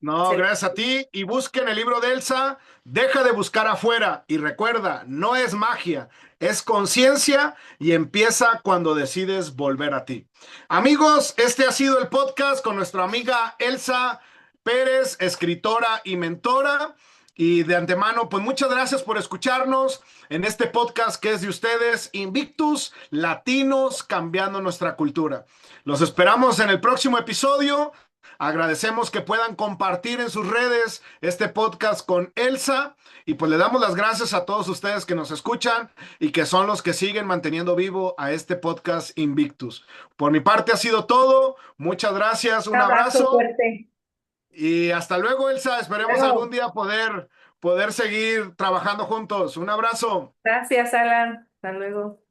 No, Se- gracias a ti. Y busquen el libro de Elsa. Deja de buscar afuera. Y recuerda, no es magia, es conciencia y empieza cuando decides volver a ti. Amigos, este ha sido el podcast con nuestra amiga Elsa Pérez, escritora y mentora. Y de antemano, pues muchas gracias por escucharnos en este podcast que es de ustedes, Invictus, Latinos cambiando nuestra cultura. Los esperamos en el próximo episodio. Agradecemos que puedan compartir en sus redes este podcast con Elsa y pues le damos las gracias a todos ustedes que nos escuchan y que son los que siguen manteniendo vivo a este podcast Invictus. Por mi parte ha sido todo. Muchas gracias, Un un abrazo abrazo fuerte. y hasta luego, Elsa. Esperemos algún Luego, día poder seguir trabajando juntos. Un abrazo. gracias, Alan. Hasta luego.